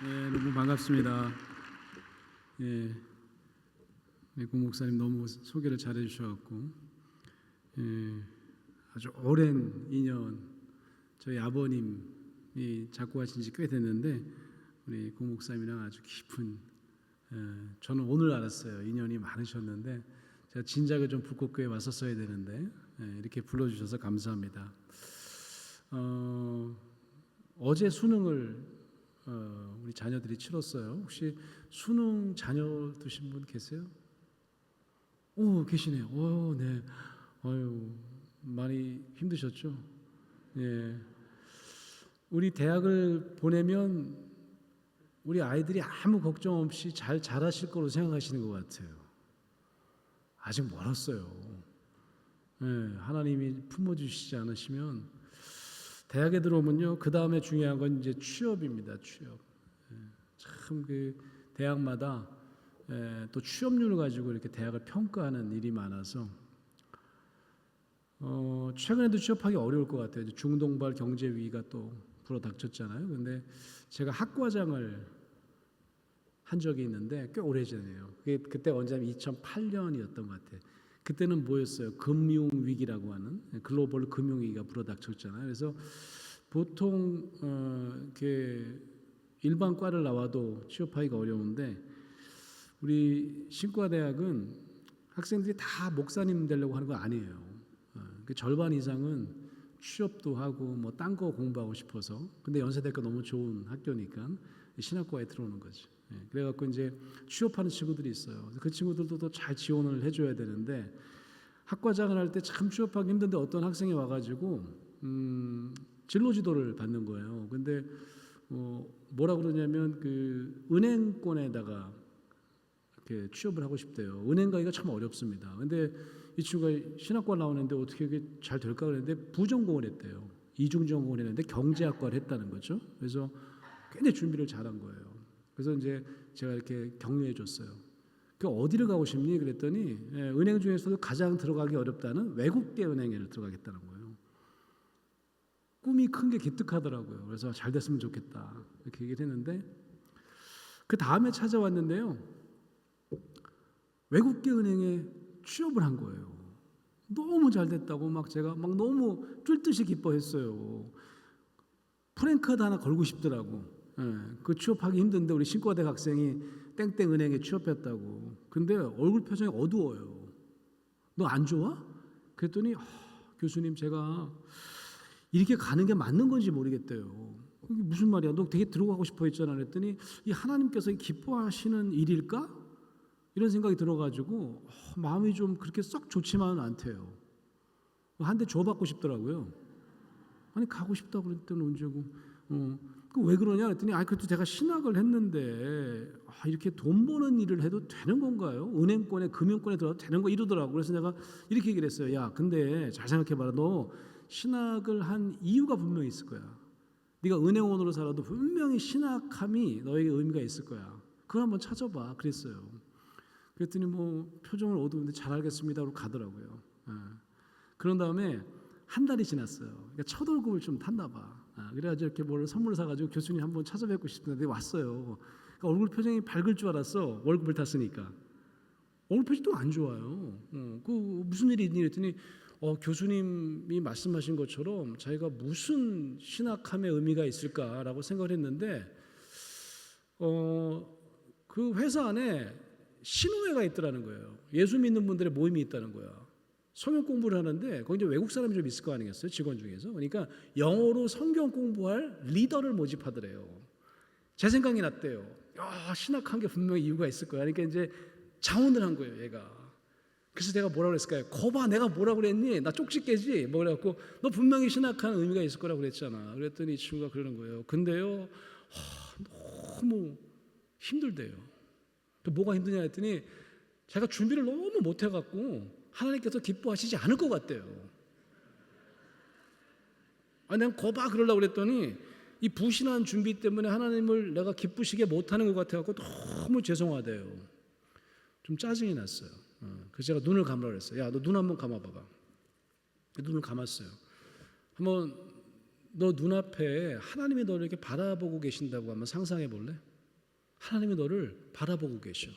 너무 반갑습니다. 예, 고 목사님 너무 소개를 잘해 주셔갖고 아주 오랜 인연, 저희 아버님이 작고 하신 지 꽤 됐는데 우리 고 목사님이랑 아주 깊은, 저는 오늘 알았어요. 인연이 많으셨는데 제가 진작에 좀 북곡교회 왔었어야 되는데 이렇게 불러주셔서 감사합니다. 어제 수능을 우리 자녀들이 치렀어요. 혹시 수능 자녀 두신 분 계세요? 오, 계시네요. 오, 네. 아유, 많이 힘드셨죠? 예. 우리 대학을 보내면 우리 아이들이 아무 걱정 없이 잘 자라실 거로 생각하시는 것 같아요. 아직 멀었어요. 예, 하나님이 품어주시지 않으시면 대학에 들어오면요, 그 다음에 중요한 건 이제 취업입니다. 취업. 참 그 대학마다 또 취업률을 가지고 이렇게 대학을 평가하는 일이 많아서 최근에도 취업하기 어려울 것 같아요. 중동발 경제 위기가 또 불어닥쳤잖아요. 근데 제가 학과장을 한 적이 있는데 꽤 오래전이에요. 그때 언제냐면 2008년이었던 것 같아요. 그때는 뭐였어요? 금융 위기라고 하는 글로벌 금융 위기가 불어닥쳤잖아요. 그래서 보통 일반 과를 나와도 취업하기가 어려운데 우리 신과대학은 학생들이 다 목사님 되려고 하는 건 아니에요. 그 절반 이상은 취업도 하고 뭐 딴 거 공부하고 싶어서, 근데 연세대가 너무 좋은 학교니까 신학과에 들어오는 거지. 그래갖고 이제 취업하는 친구들이 있어요. 그 친구들도 또 잘 지원을 해줘야 되는데 학과장을 할 때 참 취업하기 힘든데 어떤 학생이 와가지고 진로 지도를 받는 거예요. 근데 뭐라 그러냐면 그 은행권에다가 이렇게 취업을 하고 싶대요. 은행 가기가 참 어렵습니다. 근데 이 친구가 신학과 나오는데 어떻게 이게 잘 될까 그랬는데 부전공을 했대요. 이중전공을 했는데 경제학과를 했다는 거죠. 그래서 굉장히 준비를 잘한 거예요. 그래서 이제 제가 이렇게 격려해 줬어요. 그 어디를 가고 싶니? 그랬더니 은행 중에서도 가장 들어가기 어렵다는 외국계 은행에 들어가겠다는 거예요. 꿈이 큰 게 기특하더라고요. 그래서 잘 됐으면 좋겠다 이렇게 얘기를 했는데 그 다음에 찾아왔는데요. 외국계 은행에 취업을 한 거예요. 너무 잘 됐다고 막 제가 막 너무 쫄듯이 기뻐했어요. 프랭카드 하나 걸고 싶더라고. 그 취업하기 힘든데 우리 신과대 학생이 땡땡 은행에 취업했다고. 근데 얼굴 표정이 어두워요. 너 안 좋아? 그랬더니 교수님 제가 이렇게 가는 게 맞는 건지 모르겠대요. 이게 무슨 말이야? 너 되게 들어가고 싶어 했잖아. 그랬더니 이 하나님께서 기뻐하시는 일일까? 이런 생각이 들어가지고 마음이 좀 그렇게 썩 좋지만은 않대요. 한 대 줘받고 싶더라고요. 아니 가고 싶다고 그랬더니 언제고. 그 왜 그러냐 그랬더니 그래도 제가 신학을 했는데 이렇게 돈 버는 일을 해도 되는 건가요? 은행권에 금융권에 들어가도 되는 거 이러더라고. 그래서 내가 이렇게 얘기를 했어요. 야 근데 잘 생각해봐라. 너 신학을 한 이유가 분명히 있을 거야. 네가 은행원으로 살아도 분명히 신학함이 너에게 의미가 있을 거야. 그걸 한번 찾아봐. 그랬어요. 그랬더니 뭐 표정을 어두운데 잘 알겠습니다 하고 가더라고요. 그런 다음에 한 달이 지났어요. 그러니까 첫 월급을 좀 탔나 봐. 그래가지고 이렇게 뭘 선물을 사가지고 교수님 한번 찾아뵙고 싶은데 왔어요. 그러니까 얼굴 표정이 밝을 줄 알았어. 월급을 탔으니까. 얼굴 표정이 또 안 좋아요. 그 무슨 일이 있니? 그랬더니 교수님이 말씀하신 것처럼 자기가 무슨 신학함의 의미가 있을까라고 생각을 했는데 그 회사 안에 신우회가 있더라는 거예요. 예수 믿는 분들의 모임이 있다는 거야. 성경 공부를 하는데 거기 이제 외국 사람이 좀 있을 거 아니겠어요? 직원 중에서. 그러니까 영어로 성경 공부할 리더를 모집하더래요. 제 생각이 났대요. 신학한 게 분명히 이유가 있을 거야. 그러니까 이제 자원을 한 거예요, 얘가. 그래서 내가 뭐라고 그랬을까요? 거봐, 내가 뭐라고 그랬니? 나 쪽지 깨지? 뭐 그래갖고 너 분명히 신학한 의미가 있을 거라고 그랬잖아. 그랬더니 이 친구가 그러는 거예요. 근데요, 너무 힘들대요. 뭐가 힘드냐 했더니 제가 준비를 너무 못해갖고 하나님께서 기뻐하시지 않을 것 같대요. 내가 거봐 그러려고 그랬더니 이 부실한 준비 때문에 하나님을 내가 기쁘시게 못하는 것 같아갖고 너무 죄송하대요. 좀 짜증이 났어요. 그래서 제가 눈을 감으라고 그랬어요. 야, 너 눈 한번 감아봐봐. 눈을 감았어요. 한번 너 눈앞에 하나님이 너를 이렇게 바라보고 계신다고 한번 상상해 볼래? 하나님이 너를 바라보고 계셔.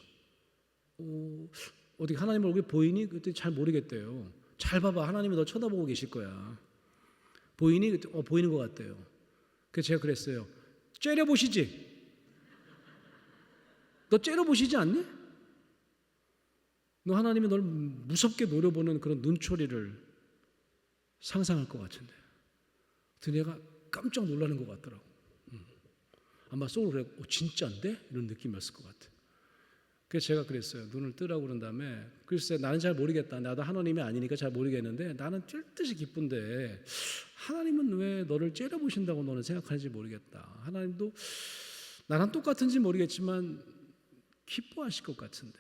어떻게 하나님 얼굴이 보이니? 그때 잘 모르겠대요. 잘 봐봐. 하나님이 너 쳐다보고 계실 거야. 보이니? 보이는 것 같대요. 그래서 제가 그랬어요. 째려보시지? 너 째려보시지 않니? 너 하나님이 널 무섭게 노려보는 그런 눈초리를 상상할 것 같은데. 그래서 내가 깜짝 놀라는 것 같더라고. 아마 속으로 그래, 진짜인데? 이런 느낌이었을 것 같아. 그래서 제가 그랬어요. 눈을 뜨라고 그런 다음에 글쎄 나는 잘 모르겠다. 나도 하나님이 아니니까 잘 모르겠는데 나는 뜰 듯이 기쁜데 하나님은 왜 너를 째려보신다고 너는 생각하는지 모르겠다. 하나님도 나랑 똑같은지 모르겠지만 기뻐하실 것 같은데.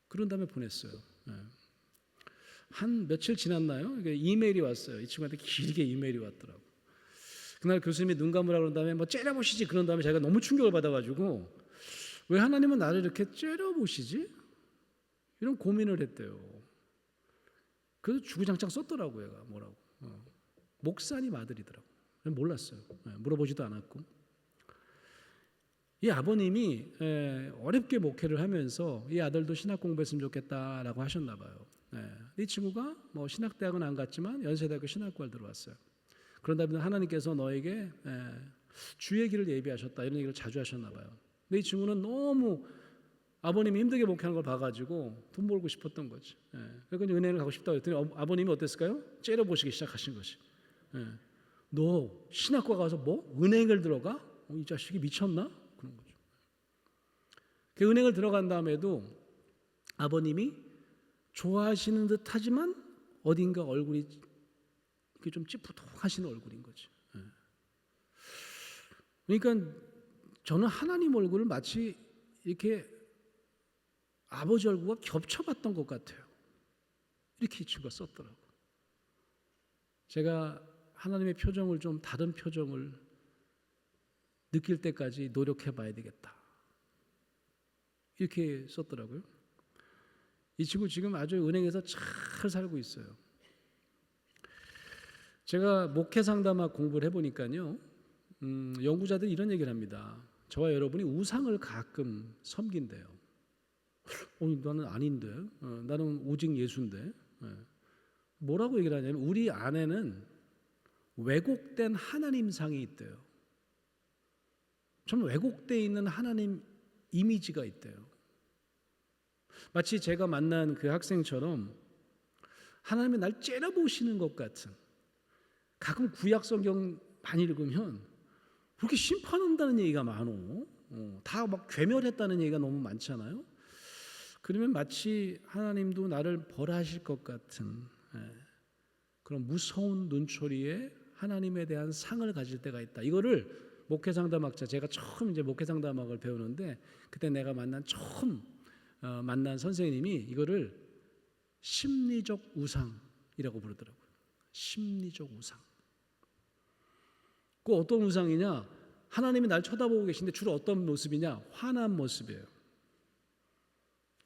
그런 다음에 보냈어요. 한 며칠 지났나요? 이메일이 왔어요. 이 친구한테 길게 이메일이 왔더라고. 그날 교수님이 눈 감으라 그런 다음에 뭐 째려보시지 그런 다음에 자기가 너무 충격을 받아가지고 왜 하나님은 나를 이렇게 째려보시지? 이런 고민을 했대요. 그래서 주구장창 썼더라고요. 얘가 뭐라고. 목사님 아들이더라고. 몰랐어요. 물어보지도 않았고. 이 아버님이 어렵게 목회를 하면서 이 아들도 신학 공부했으면 좋겠다라고 하셨나 봐요. 이 친구가 뭐 신학대학은 안 갔지만 연세대학교 신학과를 들어왔어요. 그런 다음에 하나님께서 너에게 주의 길을 예비하셨다 이런 얘기를 자주 하셨나 봐요. 근데 이 친구는 너무 아버님이 힘들게 목회하는 걸 봐가지고 돈 벌고 싶었던 거지. 그러니까 은행을 가고 싶다고 했더니 아버님이 어땠을까요? 째려보시기 시작하신 것이. 너 신학과 가서 뭐? 은행을 들어가? 이 자식이 미쳤나? 그런 거죠. 그 은행을 들어간 다음에도 아버님이 좋아하시는 듯 하지만 어딘가 얼굴이 좀 찌푸둥하시는 얼굴인 거지. 그러니까 저는 하나님 얼굴을 마치 이렇게 아버지 얼굴과 겹쳐봤던 것 같아요. 이렇게 이 친구가 썼더라고. 제가 하나님의 표정을 좀 다른 표정을 느낄 때까지 노력해 봐야 되겠다. 이렇게 썼더라고요. 이 친구 지금 아주 은행에서 잘 살고 있어요. 제가 목회 상담학 공부를 해보니까요. 연구자들이 이런 얘기를 합니다. 저와 여러분이 우상을 가끔 섬긴대요. 나는 아닌데, 나는 오직 예수인데. 뭐라고 얘기를 하냐면 우리 안에는 왜곡된 하나님상이 있대요. 좀 왜곡되어 있는 하나님 이미지가 있대요. 마치 제가 만난 그 학생처럼 하나님이 날 째려보시는 것 같은, 가끔 구약 성경 많이 읽으면 그렇게 심판한다는 얘기가 많어. 다 막 괴멸했다는 얘기가 너무 많잖아요. 그러면 마치 하나님도 나를 벌하실 것 같은 그런 무서운 눈초리에 하나님에 대한 상을 가질 때가 있다. 이거를 목회상담학자, 제가 처음 이제 목회상담학을 배우는데 그때 내가 처음 만난 선생님이 이거를 심리적 우상이라고 부르더라고요. 심리적 우상. 그 어떤 우상이냐? 하나님이 날 쳐다보고 계신데 주로 어떤 모습이냐? 화난 모습이에요.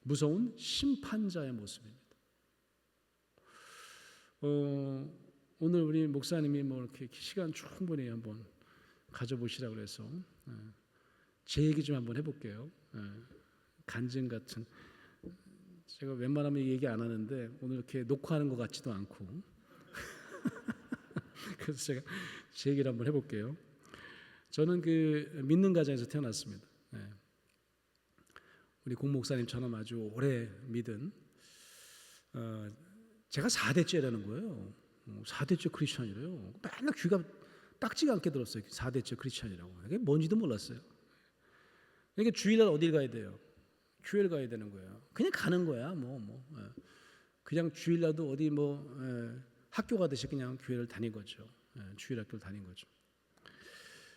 무서운 심판자의 모습입니다. 오늘 우리 목사님이 뭐 이렇게 시간 충분히 한번 가져보시라고 그래서 제 얘기 좀 한번 해볼게요. 간증 같은, 제가 웬만하면 얘기 안 하는데 오늘 이렇게 녹화하는 것 같지도 않고 그래서 제가 제 얘기를 한번 해볼게요. 저는 그 믿는 가정에서 태어났습니다. 우리 공 목사님처럼 아주 오래 믿은, 제가 4대째라는 거예요. 4대째 크리스천이래요. 맨날 귀가 딱지가 않게 들었어요. 4대째 크리스천이라고. 그게 뭔지도 몰랐어요. 그러니까 주일날 어딜 가야 돼요? 교회를 가야 되는 거예요. 그냥 가는 거야. 그냥 주일날도 어디 학교 가듯이 그냥 교회를 다닌 거죠. 주일 학교를 다닌 거죠.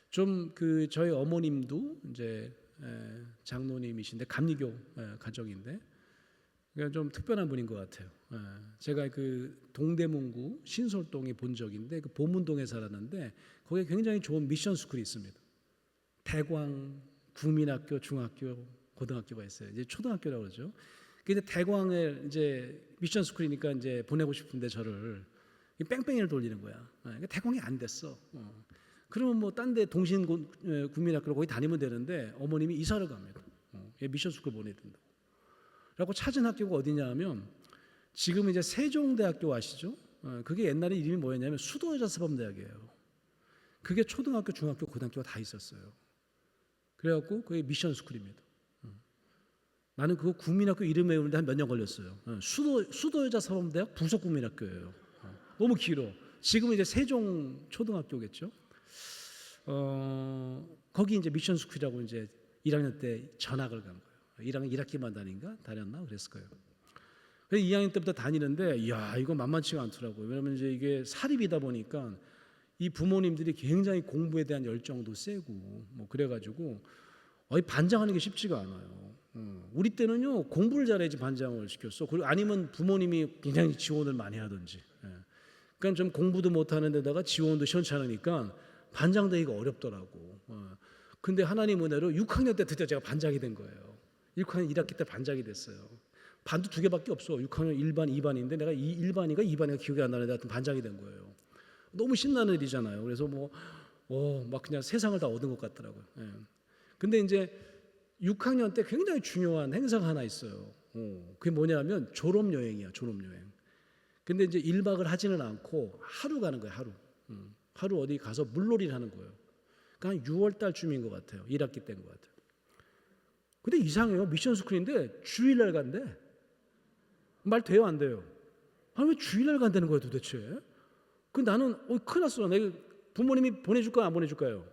좀 저희 어머님도 이제 장로님이신데 감리교 가정인데 좀 특별한 분인 것 같아요. 제가 그 동대문구 신솔동이 본적인데 그 보문동에 살았는데 거기에 굉장히 좋은 미션 스쿨이 있습니다. 대광 구민학교, 중학교, 고등학교가 있어요. 이제 초등학교라고 그러죠. 근데 대광에 이제 미션 스쿨이니까 이제 보내고 싶은데 저를 뺑뺑이를 돌리는 거야. 그러니까 대광이 안 됐어. 그러면 뭐 딴 데 동신 국민학교를 거기 다니면 되는데 어머님이 이사를 갑니다. 미션 스쿨 보내야 된다고. 그래고 찾은 학교가 어디냐 하면 지금 이제 세종대학교 아시죠? 그게 옛날에 이름이 뭐였냐면 수도여자사범대학이에요. 그게 초등학교, 중학교, 고등학교가 다 있었어요. 그래갖고 그게 미션 스쿨입니다. 나는 그거 국민학교 이름 외우는데 한 몇 년 걸렸어요. 수도여자사범대학 부속국민학교예요. 너무 길어. 지금 이제 세종 초등학교겠죠. 거기 이제 미션 스쿨이라고 이제 1학년 때 전학을 간 거예요. 1학년 1학기만 다녔나 그랬을 거예요. 그래서 2학년 때부터 다니는데 이야 이거 만만치가 않더라고요. 왜냐하면 이제 이게 사립이다 보니까 이 부모님들이 굉장히 공부에 대한 열정도 세고 뭐 그래가지고 반장하는 게 쉽지가 않아요. 우리 때는요 공부를 잘해야지 반장을 시켰어. 그리고 아니면 부모님이 굉장히 지원을 많이 하든지. 그러니까 좀 공부도 못하는 데다가 지원도 시원찮으니까 반장 되기가 어렵더라고. 근데 하나님 은혜로 6학년 때 드디어 제가 반장이 된 거예요. 6학년 1학기 때 반장이 됐어요. 반도 2개밖에 없어. 6학년 1반, 2반인데 내가 1반인가 2반인가 기억이 안 나는데 하여튼 반장이 된 거예요. 너무 신나는 일이잖아요. 그래서 막 그냥 세상을 다 얻은 것 같더라고요. 근데 이제 6학년 때 굉장히 중요한 행사가 하나 있어요. 그게 뭐냐면 졸업여행이야, 졸업여행. 근데 이제 1박을 하지는 않고 하루 가는 거예요, 하루. 하루 어디 가서 물놀이를 하는 거예요. 그러니까 한 6월 달쯤인 것 같아요. 1학기 때인 것 같아요. 근데 이상해요. 미션 스쿨인데 주일날 간대. 말 돼요, 안 돼요? 아니 왜 주일날 간다는 거예요, 도대체? 그 나는 큰일 났어. 내가 부모님이 보내줄까요, 안 보내줄까요?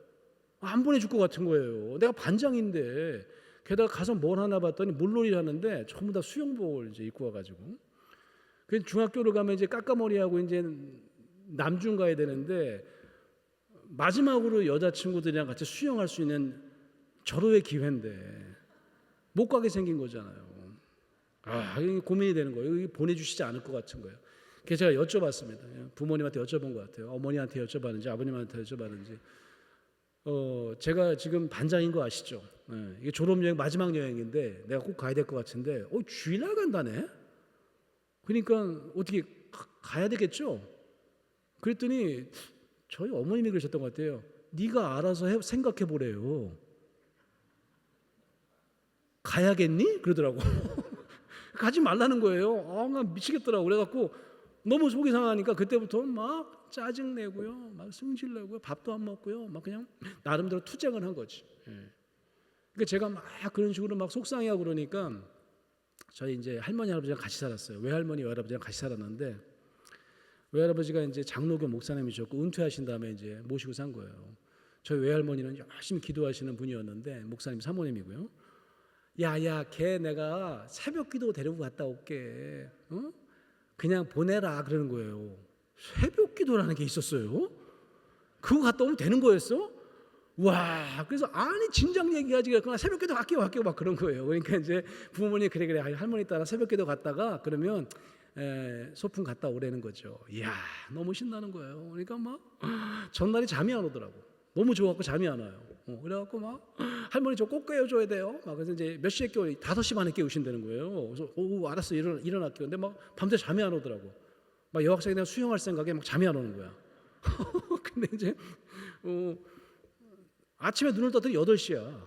안 보내줄 것 같은 거예요. 내가 반장인데 게다가 가서 뭘 하나 봤더니 물놀이를 하는데 전부 다 수영복을 이제 입고 와가지고. 그 중학교를 가면 이제 까까머리하고 이제 남중 가야 되는데 마지막으로 여자친구들이랑 같이 수영할 수 있는 절호의 기회인데 못 가게 생긴 거잖아요. 이게 고민이 되는 거예요. 이거 보내주시지 않을 것 같은 거예요. 그래서 제가 여쭤봤습니다. 부모님한테 여쭤본 것 같아요. 어머니한테 여쭤봤는지 아버님한테 여쭤봤는지. 제가 지금 반장인 거 아시죠? 이게 졸업여행 마지막 여행인데 내가 꼭 가야 될 것 같은데 주일날 간다네? 그러니까 어떻게 가야 되겠죠? 그랬더니 저희 어머님이 그러셨던 것 같아요. 네가 알아서 생각해 보래요. 가야겠니? 그러더라고. 가지 말라는 거예요. 나 미치겠더라고. 그래갖고 너무 속이 상하니까 그때부터 막 짜증내고요, 막 승질내고요, 밥도 안 먹고요, 막 그냥 나름대로 투쟁을 한 거지. 그러니까 제가 막 그런 식으로 막 속상해하고 그러니까 저희 이제 할머니 할아버지랑 같이 살았어요. 외할머니 외할아버지랑 같이 살았는데 외할아버지가 이제 장로교 목사님이셨고 은퇴하신 다음에 이제 모시고 산 거예요. 저희 외할머니는 열심히 기도하시는 분이었는데 목사님 사모님이고요. 야야 걔 내가 새벽기도 데리고 갔다 올게. 그냥 보내라 그러는 거예요. 새벽기도라는 게 있었어요. 그거 갔다 오면 되는 거였어? 와, 그래서 아니 진작 얘기하지 그냥 새벽기도 갈게요 막 그런 거예요. 그러니까 이제 부모님이 그래 할머니 따라 새벽기도 갔다가 그러면 소풍 갔다 오라는 거죠. 이야 너무 신나는 거예요. 그러니까 막 전날에 잠이 안 오더라고. 너무 좋아갖고 잠이 안 와요. 그래갖고 막 할머니 저 꼭 깨워줘야 돼요. 막 그래서 이제 몇 시에 깨워? 5시 반에 깨우신다는 거예요. 그래서 알았어 일어날게요. 근데 막 밤새 잠이 안 오더라고. 막 여학생이 내가 수영할 생각에 막 잠이 안 오는 거야. 근데 이제 아침에 눈을 떴더니 8시야.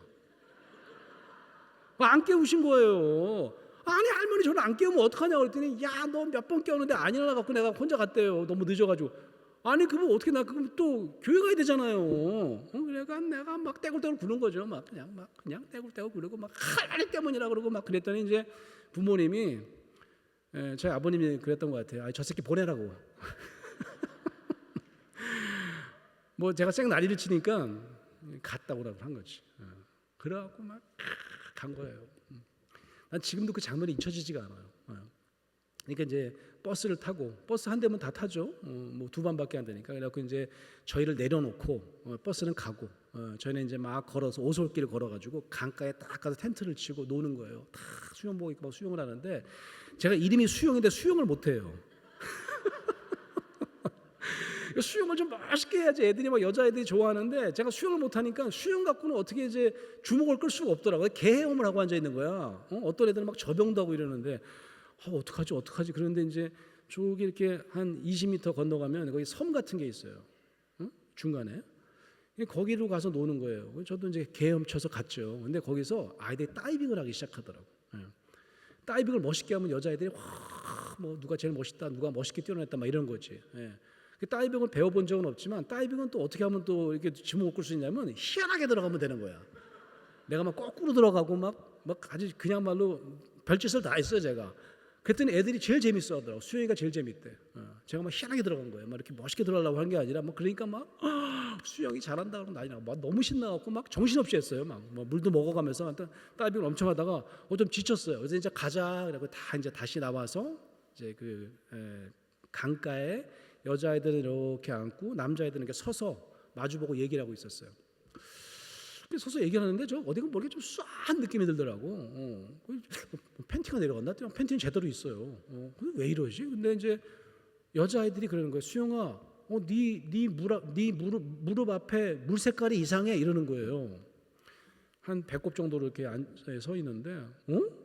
안 깨우신 거예요. 아니 할머니 저를 안 깨우면 어떡하냐고 그랬더니 야 너 몇 번 깨우는데 안 일어나갖고 내가 혼자 갔대요. 너무 늦어가지고. 아니 그러면 어떻게 나 그럼 또 교회 가야 되잖아요. 그러니까 내가 막 떼굴떼굴 구는 거죠. 막 그냥 떼굴떼굴 구르고 막 할머니 때문이라 그러고 막 그랬더니 이제 부모님이 저희 아버님이 그랬던 것 같아요. 저 새끼 보내라고. 뭐 제가 쌩 난리를 치니까 갔다 오라고 한 거지. 그래갖고 막 간 거예요. 난 지금도 그 장면이 잊혀지지가 않아요. 그러니까 이제 버스를 타고 버스 한 대면 다 타죠. 뭐 2반밖에 안 되니까. 그래갖고 이제 저희를 내려놓고 버스는 가고 저희는 이제 막 걸어서 오솔길을 걸어가지고 강가에 딱 가서 텐트를 치고 노는 거예요. 다 수영복 입고 막 수영을 하는데 제가 이름이 수영인데 수영을 못해요. 수영을 좀 멋있게 해야지 애들이 막 여자애들이 좋아하는데 제가 수영을 못하니까 수영 갖고는 어떻게 이제 주목을 끌 수가 없더라고요. 개헤엄을 하고 앉아 있는 거야. 어떤 애들은 막 저병도 하고 이러는데 어떡하지 그런데 이제 저기 이렇게 한 20m 건너가면 거기 섬 같은 게 있어요. 중간에 거기로 가서 노는 거예요. 저도 이제 개 훔쳐서 갔죠. 근데 거기서 아이들이 다이빙을 하기 시작하더라고. 예. 다이빙을 멋있게 하면 여자애들이 뭐 누가 제일 멋있다, 누가 멋있게 뛰어냈다, 막 이런 거지. 예. 그 다이빙을 배워본 적은 없지만 다이빙은 또 어떻게 하면 또 이렇게 지목을 끌 수 있냐면 희한하게 들어가면 되는 거야. 내가 막 거꾸로 들어가고 막 아주 그냥 말로 별짓을 다 했어요 제가. 그랬더니 애들이 제일 재밌어 하더라고. 수영이가 제일 재밌대. 제가 막 희한하게 들어간 거예요. 막 이렇게 멋있게 들어가려고 한 게 아니라 막 그러니까 막 수영이 잘한다 그러고 난리 나고 막 너무 신나갖고 막 정신없이 했어요. 막 물도 먹어가면서 다이빙을 엄청 하다가 좀 지쳤어요. 그래서 이제 가자 그래고 다 이제 다시 나와서 이제 그 강가에 여자애들은 이렇게 앉고 남자애들은 이렇게 서서 마주보고 얘기를 하고 있었어요. 서서 얘기하는데 저 어디가 모르게 좀 쏴한 느낌이 들더라고. 팬티가 내려갔나? 팬티는 제대로 있어요. 근데 왜 이러지? 근데 이제 여자아이들이 그러는 거예요. 수영아, 네 무릎 앞에 물 색깔이 이상해 이러는 거예요. 한 배꼽 정도로 이렇게 서 있는데,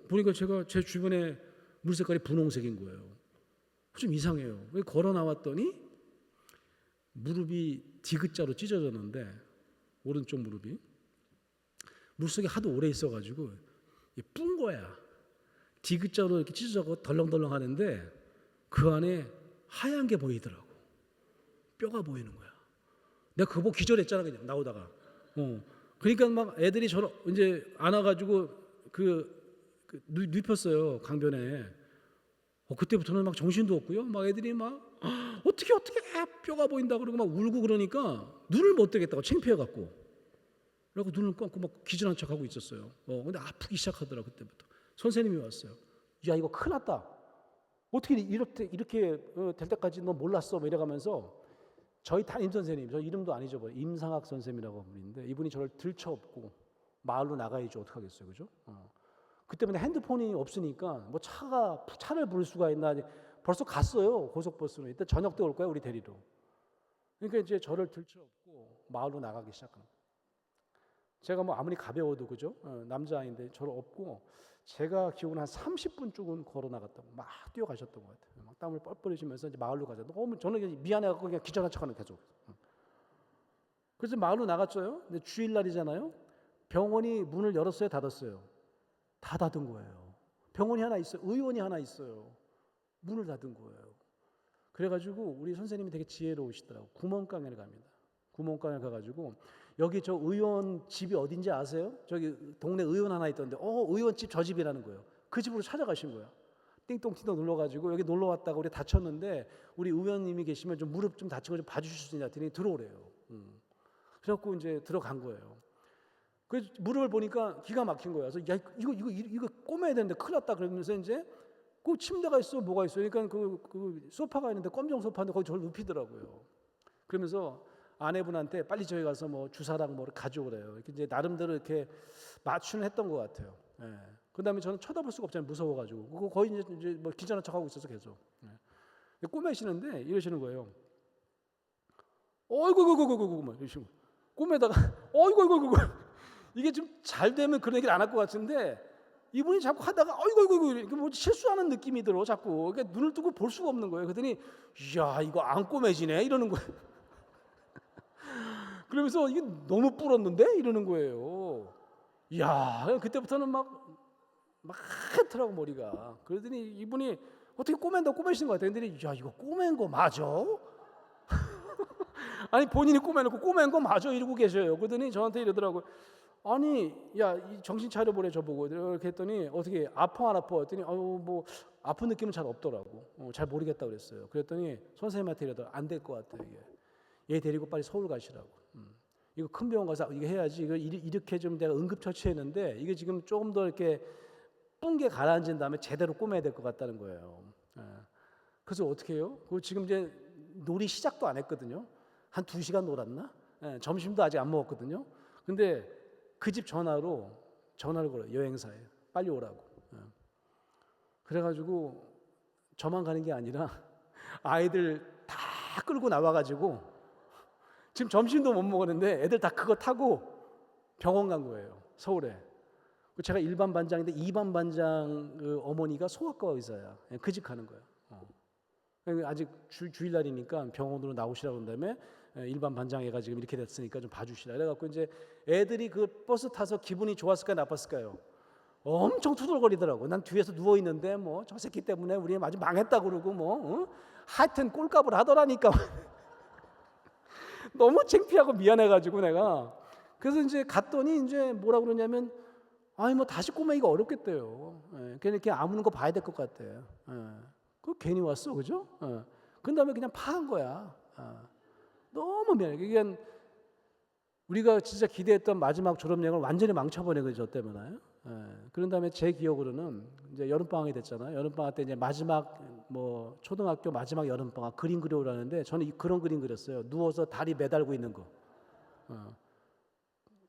보니까 제 주변에 물 색깔이 분홍색인 거예요. 좀 이상해요. 걸어 나왔더니 무릎이 디귿자로 찢어졌는데 오른쪽 무릎이 물속에 하도 오래 있어가지고 뿜 거야. 디귿자로 이렇게 찢어져서 덜렁덜렁 하는데 그 안에 하얀 게 보이더라고. 뼈가 보이는 거야. 내가 그거 보고 기절했잖아 그냥 나오다가. 그러니까 막 애들이 저를 이제 안아가지고 눕혔어요 강변에. 그때부터는 막 정신도 없고요. 막 애들이 막 어떻게 뼈가 보인다 그러고 막 울고 그러니까 눈을 못 뜨겠다고 창피해갖고. 그리고 눈을 감고 막 기절한 척하고 있었어요. 근데 아프기 시작하더라 그때부터. 선생님이 왔어요. 야 이거 큰일 났다. 어떻게 이렇게 될 때까지 너 몰랐어? 뭐 이래가면서 저희 담임 선생님, 저 이름도 안 잊어버려. 임상학 선생님이라고 하는데 이분이 저를 들쳐업고 마을로 나가야지 어떡하겠어요, 그죠? 그때부터 핸드폰이 없으니까 뭐 차를 부를 수가 있나 벌써 갔어요 고속버스로. 이때 저녁 때 올 거야 우리 데리러. 그러니까 이제 저를 들쳐업고 마을로 나가기 시작한 거예요. 제가 뭐 아무리 가벼워도 그죠? 남자아이인데 저를 업고 제가 기억은 한 30분 쪽은 걸어 나갔다고 막 뛰어가셨던 것 같아요. 막 땀을 뻘뻘 흘리면서 이제 마을로 가자. 너무 저는 미안해갖고 그냥 기절한 척하는 계속. 그래서 마을로 나갔어요. 근데 주일날이잖아요. 병원이 문을 열었어요, 닫았어요? 다 닫은 거예요. 병원이 하나 있어요. 의원이 하나 있어요. 문을 닫은 거예요. 그래가지고 우리 선생님이 되게 지혜로우시더라고요. 구멍가게를 갑니다. 구멍가게 가가지고 여기 저 의원 집이 어딘지 아세요? 저기 동네 의원 하나 있던데 의원 집 저 집이라는 거예요. 그 집으로 찾아가신 거예요. 띵동띵동 눌러가지고 여기 놀러 왔다가 우리 다쳤는데 우리 의원님이 계시면 좀 무릎 좀 다친 거 좀 봐주실 수 있냐 했더니 들어오래요. 그래갖고 이제 들어간 거예요. 그 무릎을 보니까 기가 막힌 거예요. 그래서 야 이거 꼬매야 되는데 큰일 났다 그러면서 이제 그 침대가 있어 뭐가 있어. 그러니까 그 소파가 있는데 검정 소파인데 거기 저를 눕히더라고요. 그러면서 아내분한테 빨리 저희 가서 뭐 주사랑 뭐를 가져오래요. 이렇게 이제 나름대로 이렇게 맞추는 했던 것 같아요. 예. 그다음에 저는 쳐다볼 수가 없잖아요. 무서워가지고. 그거 거의 이제 뭐 기절한 척하고 있어서 계속. 예. 꼬매시는데 이러시는 거예요. 어이구 막 이러시고 꼬매다가 어이구 이게 좀 잘 되면 그런 얘기를 안 할 것 같은데 이분이 자꾸 하다가 어이구 이렇게 뭐 실수하는 느낌이 들어 자꾸. 그러니까 눈을 뜨고 볼 수가 없는 거예요. 그랬더니 야 이거 안 꼬매지네 이러는 거예요. 그러면서 이게 너무 불었는데 이러는 거예요. 이야 그때부터는 막 하더라고 머리가. 그러더니 이분이 어떻게 꼬매시는 것 같아요. 근데 야 이거 꼬맨 거 맞아? 아니 본인이 꼬매놓고 꼬맨 거 맞아 이러고 계셔요. 그러더니 저한테 이러더라고요. 아니 야 정신 차려보래 저보고. 이렇게 했더니 어떻게 아파 안 아파 했더니 뭐 아픈 느낌은 잘 없더라고. 잘 모르겠다 그랬어요. 그랬더니 선생님한테 이러더라고. 안 될 것 같아 이게. 얘 데리고 빨리 서울 가시라고. 이거 큰 병원 가서 이거 해야지. 이거 이렇게 좀 내가 응급 처치했는데 이게 지금 조금 더 이렇게 뿡게 가라앉은 다음에 제대로 꼬매야 될 것 같다는 거예요. 그래서 어떻게 해요? 그 지금 이제 놀이 시작도 안 했거든요. 한 2시간 놀았나? 점심도 아직 안 먹었거든요. 근데 그 집 전화를 걸어요. 여행사에 빨리 오라고. 그래가지고 저만 가는 게 아니라 아이들 다 끌고 나와가지고 지금 점심도 못 먹었는데 애들 다 그거 타고 병원 간 거예요. 서울에. 제가 1반 반장인데 2반 반장 그 어머니가 소아과 의사야. 그 집 가는 거예요. 아직 주일날이니까 병원으로 나오시라고 한 다음에 일반 반장 애가 지금 이렇게 됐으니까 좀 봐주시라. 그래갖고 이제 애들이 그 버스 타서 기분이 좋았을까요, 나빴을까요? 엄청 투덜거리더라고. 난 뒤에서 누워 있는데 뭐 저 새끼 때문에 우리 아주 망했다 그러고 뭐 하여튼 꼴값을 하더라니까. 너무 창피하고 미안해가지고 내가. 그래서 이제 갔더니 이제 뭐라 그러냐면 아니 뭐 다시 꼬매기가 어렵겠대요. 그냥 이렇게 아무는 거 봐야 될 것 같대. 그 괜히 왔어, 그죠? 그 다음에 그냥 파한 거야. 너무 미안해. 그게 우리가 진짜 기대했던 마지막 졸업여행을 완전히 망쳐버린 거죠, 저 때문에. 그런 다음에 제 기억으로는 이제 여름방학이 됐잖아요. 여름방학 때 이제 마지막 뭐 초등학교 마지막 여름방학 그림 그려오라는데 저는 그런 그림 그렸어요. 누워서 다리 매달고 있는 거.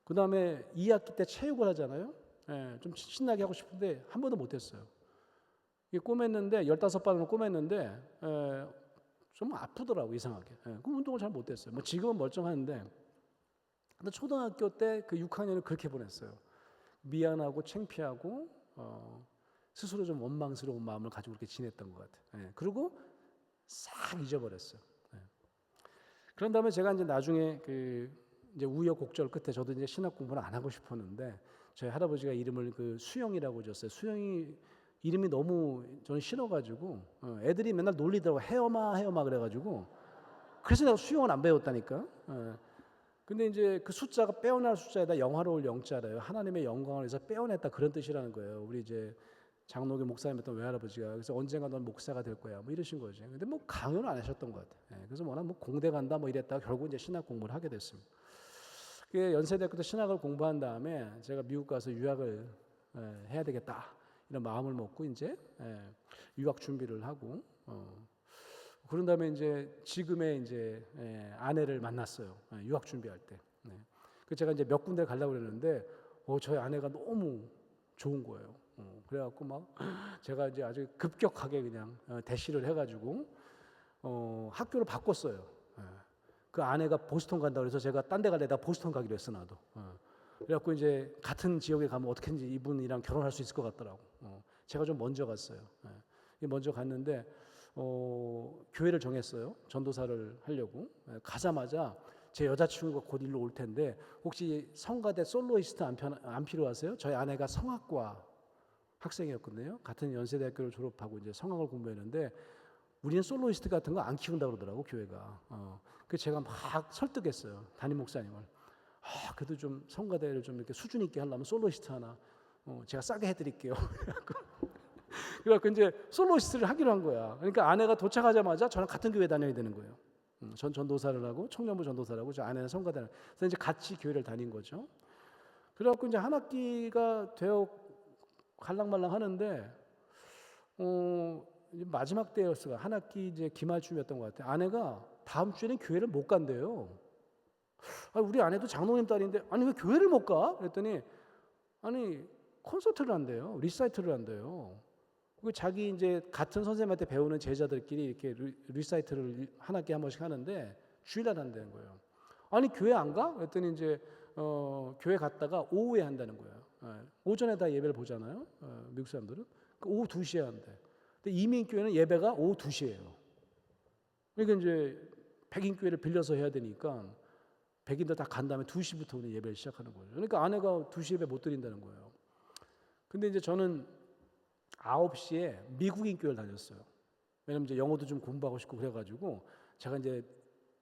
그 다음에 2학기 때 체육을 하잖아요. 좀 신나게 하고 싶은데 한 번도 못했어요. 이게 꼬맸는데 15번을 꼬맸는데 좀 아프더라고 이상하게. 그 운동을 잘 못했어요. 뭐 지금은 멀쩡한데 근데 초등학교 때 그 6학년을 그렇게 보냈어요. 미안하고 창피하고 스스로 좀 원망스러운 마음을 가지고 그렇게 지냈던 것 같아요. 그리고 싹 잊어버렸어요. 그런 다음에 제가 이제 나중에 그 이제 우여곡절 끝에 저도 이제 신학 공부를 안 하고 싶었는데 저희 할아버지가 이름을 그 수영이라고 줬어요. 수영이 이름이 너무 저는 싫어가지고 애들이 맨날 놀리더라고. 해엄아 그래가지고 그래서 내가 수영을 안 배웠다니까. 근데 이제 그 숫자가 빼어날 숫자에다 영화로울 영자래요. 하나님의 영광을 위해서 빼어냈다 그런 뜻이라는 거예요. 우리 이제 장로교 목사님이었던 외할아버지가 그래서 언젠가 넌 목사가 될 거야 뭐 이러신 거죠. 근데 뭐 강요는 안 하셨던 것 같아요. 그래서 워낙 뭐 공대 간다 뭐 이랬다가 결국 이제 신학 공부를 하게 됐습니다. 연세대학교 때 신학을 공부한 다음에 제가 미국 가서 유학을 해야 되겠다 이런 마음을 먹고 이제 유학 준비를 하고 그런 다음에 이제 지금의 이제 아내를 만났어요. 유학 준비할 때. 그 제가 이제 몇 군데 가려고 그랬는데 저희 아내가 너무 좋은 거예요. 그래갖고 막 제가 이제 아주 급격하게 그냥 대시를 해가지고 학교를 바꿨어요. 그 아내가 보스턴 간다고 해서 제가 딴 데 갈래다 보스턴 가기로 했어 나도. 그래갖고 이제 같은 지역에 가면 어떻게든지 이분이랑 결혼할 수 있을 것 같더라고. 제가 좀 먼저 갔어요. 먼저 갔는데 교회를 정했어요. 전도사를 하려고. 가자마자 제 여자친구가 곧 일로 올 텐데 혹시 성가대 솔로이스트 안 필요하세요? 저희 아내가 성악과 학생이었거든요. 같은 연세대학교를 졸업하고 이제 성악을 공부했는데 우리는 솔로이스트 같은 거 안 키운다고 그러더라고 교회가. 그래서 제가 막 설득했어요. 담임 목사님을. 그래도 좀 성가대를 좀 이렇게 수준 있게 하려면 솔로이스트 하나 제가 싸게 해드릴게요. 그래갖고 이제 솔로이스트를 하기로 한 거야. 그러니까 아내가 도착하자마자 저랑 같은 교회 다녀야 되는 거예요. 전 전도사를 하고 청년부 전도사를 하고 저 아내는 성가대를. 그래서 이제 같이 교회를 다닌 거죠. 그래갖고 이제 한 학기가 되어 갈랑말랑 하는데 이제 마지막 때였어요. 한 학기 이제 기말쯤이었던 것 같아요. 아내가 다음 주에는 교회를 못 간대요. 우리 아내도 장로님 딸인데 아니 왜 교회를 못 가? 그랬더니 아니 콘서트를 한대요. 리사이트를 한대요. 그 자기 이제 같은 선생님한테 배우는 제자들끼리 이렇게 리사이트를 한 학기에 한 번씩 하는데 주일날 한다는 거예요. 아니 교회 안 가? 그랬더니 이제 교회 갔다가 오후에 한다는 거예요. 오전에 다 예배를 보잖아요. 미국 사람들은 오후 2시에 한대. 근데 이민교회는 예배가 오후 2시예요. 그러니까 이제 백인교회를 빌려서 해야 되니까 백인들 다 간 다음에 2시부터 오늘 예배를 시작하는 거예요. 그러니까 아내가 2시 예배 못 드린다는 거예요. 근데 이제 저는 9시에 미국인 교회를 다녔어요. 왜냐면 이제 영어도 좀 공부하고 싶고 그래가지고 제가 이제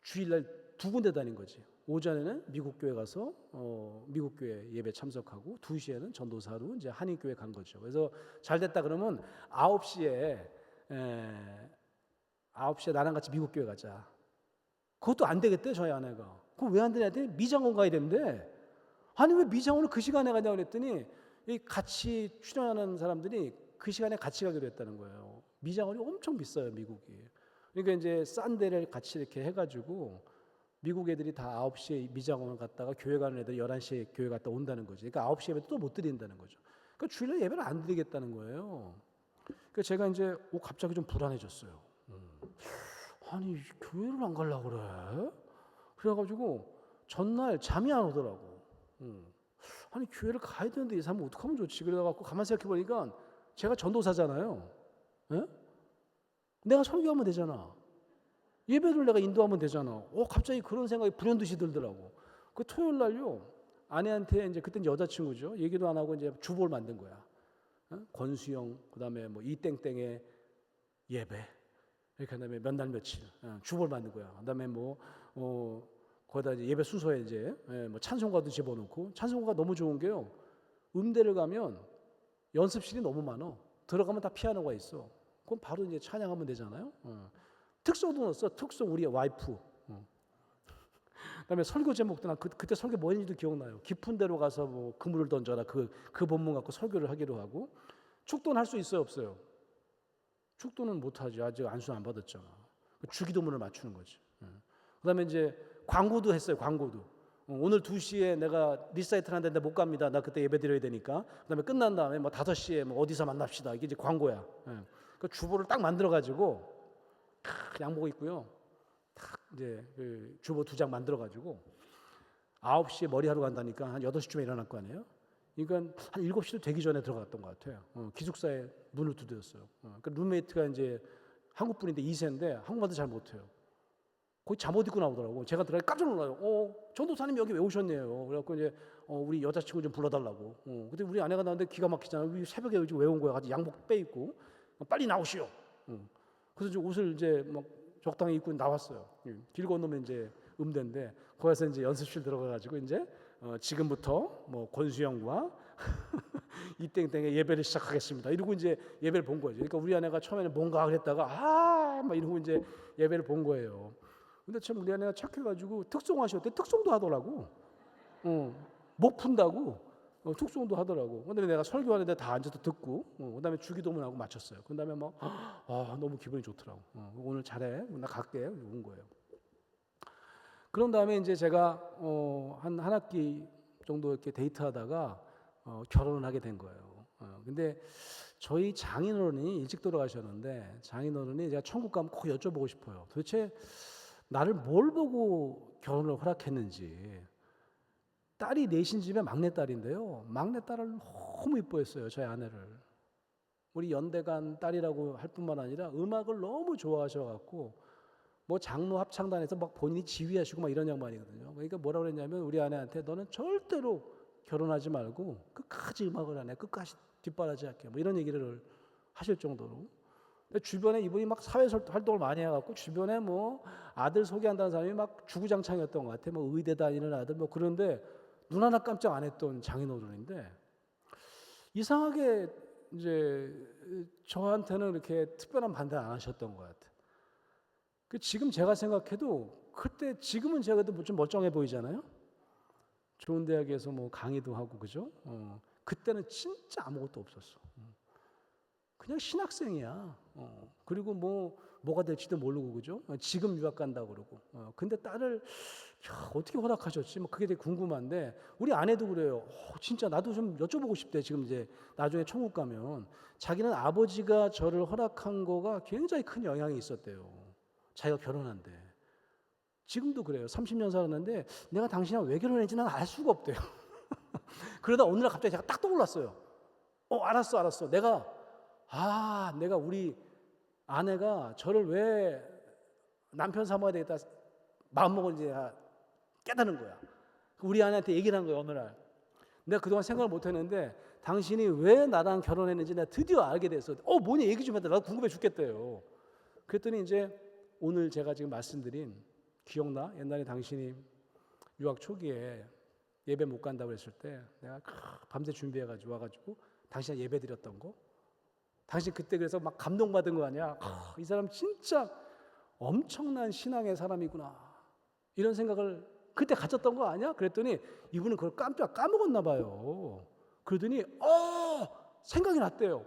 주일날 2군데 다닌 거지. 오전에는 미국 교회 가서 미국 교회 예배 참석하고 2시에는 전도사로 이제 한인 교회 간 거죠. 그래서 잘 됐다 그러면 9시에 나랑 같이 미국 교회 가자. 그것도 안 되겠대 저희 아내가. 그거 왜 안 되냐 했더니 미장원 가야 되는데 아니 왜 미장원을 그 시간에 가냐고 그랬더니 이 같이 출연하는 사람들이 그 시간에 같이 가기로 했다는 거예요. 미장원이 엄청 비싸요 미국이. 그러니까 이제 싼 데를 같이 이렇게 해가지고 미국 애들이 다 9시에 미장원을 갔다가 교회 가는 애들이 11시에 교회 갔다 온다는 거지. 그러니까 9시 예배도 또 못 드린다는 거죠. 그러니까 주일날 예배를 안 드리겠다는 거예요. 그러니까 제가 이제 갑자기 좀 불안해졌어요. 아니 교회를 안 가려고 그래? 그래가지고 전날 잠이 안 오더라고. 아니 교회를 가야 되는데 이 사람은 어떻게 하면 좋지? 그래가지고 가만히 생각해보니까 제가 전도사잖아요. 에? 내가 설교하면 되잖아. 예배를 내가 인도하면 되잖아. 갑자기 그런 생각이 불현듯이 들더라고. 그 토요일 날요, 아내한테 이제 그때 여자친구죠. 얘기도 안 하고 이제 주보를 만든 거야. 권수영, 그다음에 뭐 이땡땡의 예배, 이렇게 그다음에 몇 날 며칠 주보를 만든 거야. 그다음에 뭐 거기다 이제 예배 순서에 이제 뭐 찬송가도 집어넣고, 찬송가가 너무 좋은 게요. 음대를 가면 연습실이 너무 많아. 들어가면 다 피아노가 있어. 그럼 바로 이제 찬양하면 되잖아요. 특성도 넣었어. 특성 우리 와이프. 그다음에 설교 제목도 난 그때 설교 뭐 했는지도 기억나요. 깊은 데로 가서 뭐 그물을 던져라 그 본문 갖고 설교를 하기로 하고. 축도는 할 수 있어요, 없어요? 축도는 못 하지. 아직 안수 안 받았잖아. 주기도문을 맞추는 거지. 그다음에 이제 광고도 했어요. 광고도. 오늘 2시에 내가 리사이틀 하는데 못 갑니다. 나 그때 예배 드려야 되니까. 그다음에 끝난 다음에 뭐 5시에 뭐 어디서 만납시다. 이게 이제 광고야. 그 주보를 딱 만들어 가지고 양복 입고요. 딱 이제 그 주보 2장 만들어 가지고 9시에 머리하러 간다니까 한 8시쯤에 일어날 거 아니에요. 그러니까 한 7시도 되기 전에 들어갔던 것 같아요. 기숙사에 문을 두드렸어요. 그러니까 룸메이트가 이제 한국 분인데 2세인데 한국말도 잘 못해요. 거의 잠옷 입고 나오더라고. 제가 들어가 깜짝 놀라요. 전도사님 여기 왜 오셨네요. 그래갖고 이제 우리 여자친구 좀 불러달라고. 근데 우리 아내가 나왔는데 기가 막히잖아요. 우리 새벽에 왜 온 거야? 같이 양복 빼 입고 빨리 나오시오. 그래서 이제 옷을 이제 막 적당히 입고 나왔어요. 길 건너면 이제 음대인데 거기서 이제 연습실 들어가가지고 이제 지금부터 뭐 권수영과 이땡땡의 예배를 시작하겠습니다. 이러고 이제 예배를 본 거죠. 그러니까 우리 아내가 처음에는 뭔가 그랬다가 막 이러고 이제 예배를 본 거예요. 근데 참 우리 아내가 착해가지고 특송하셨대. 특송도 하더라고. 목 푼다고 특송도 하더라고. 근데 내가 설교하는데 다 앉아서 듣고, 그다음에 주기도문하고 마쳤어요. 그다음에 막 너무 기분이 좋더라고. 오늘 잘해. 나 갈게. 온 거예요. 그런 다음에 이제 제가 한 학기 정도 이렇게 데이트하다가 결혼을 하게 된 거예요. 근데 저희 장인어른이 일찍 돌아가셨는데 장인어른이 제가 천국 가면 꼭 여쭤보고 싶어요. 도대체 나를 뭘 보고 결혼을 허락했는지. 딸이 넷인 집에 막내딸인데요. 막내딸을 너무 이뻐했어요. 저희 아내를. 우리 연대간 딸이라고 할 뿐만 아니라 음악을 너무 좋아하셔갖고 뭐 장로 합창단에서 막 본인이 지휘하시고 막 이런 양반이거든요. 그러니까 뭐라 그랬냐면 우리 아내한테 너는 절대로 결혼하지 말고 끝까지 음악을 하네. 끝까지 뒷바라지 할게. 뭐 이런 얘기를 하실 정도로. 근데 주변에 이분이 막 사회 활동을 많이 해갖고 주변에 뭐 아들 소개한다는 사람이 막 주구장창이었던 것 같아. 뭐 의대 다니는 아들 뭐 그런데 눈 하나 깜짝 안 했던 장인어른인데 이상하게 이제 저한테는 이렇게 특별한 반대 안 하셨던 것 같아. 그 지금 제가 생각해도 그때 지금은 제가 좀 멀쩡해 보이잖아요. 좋은 대학에서 뭐 강의도 하고 그죠? 그때는 진짜 아무것도 없었어. 그냥 신학생이야. 그리고 뭐가 될지도 모르고 그죠? 지금 유학 간다고 그러고. 근데 딸을 어떻게 허락하셨지? 뭐 그게 되게 궁금한데 우리 아내도 그래요. 진짜 나도 좀 여쭤보고 싶대. 지금 이제 나중에 천국 가면 자기는 아버지가 저를 허락한 거가 굉장히 큰 영향이 있었대요. 자기가 결혼한대. 지금도 그래요. 30년 살았는데 내가 당신이랑 왜 결혼했는지 난 알 수가 없대요. 그러다 어느 날 갑자기 제가 딱 떠올랐어요. 알았어. 내가 우리 아내가 저를 왜 남편 삼아야 되겠다 마음먹은지 깨달은 거야. 우리 아내한테 얘기를 한 거야, 어느 날. 내가 그동안 생각을 못 했는데 당신이 왜 나랑 결혼했는지 내가 드디어 알게 됐어. 뭐냐 얘기 좀 해봐. 나도 궁금해 죽겠대요. 그랬더니 이제 오늘 제가 지금 말씀드린 기억나? 옛날에 당신이 유학 초기에 예배 못 간다고 했을 때 내가 밤새 준비해가지고 와가지고 당신이 예배 드렸던 거. 당신 그때 그래서 막 감동받은 거 아니야? 이 사람 진짜 엄청난 신앙의 사람이구나. 이런 생각을 그때 가졌던 거 아니야? 그랬더니 이분은 그걸 깜짝 까먹었나 봐요. 그러더니 생각이 났대요.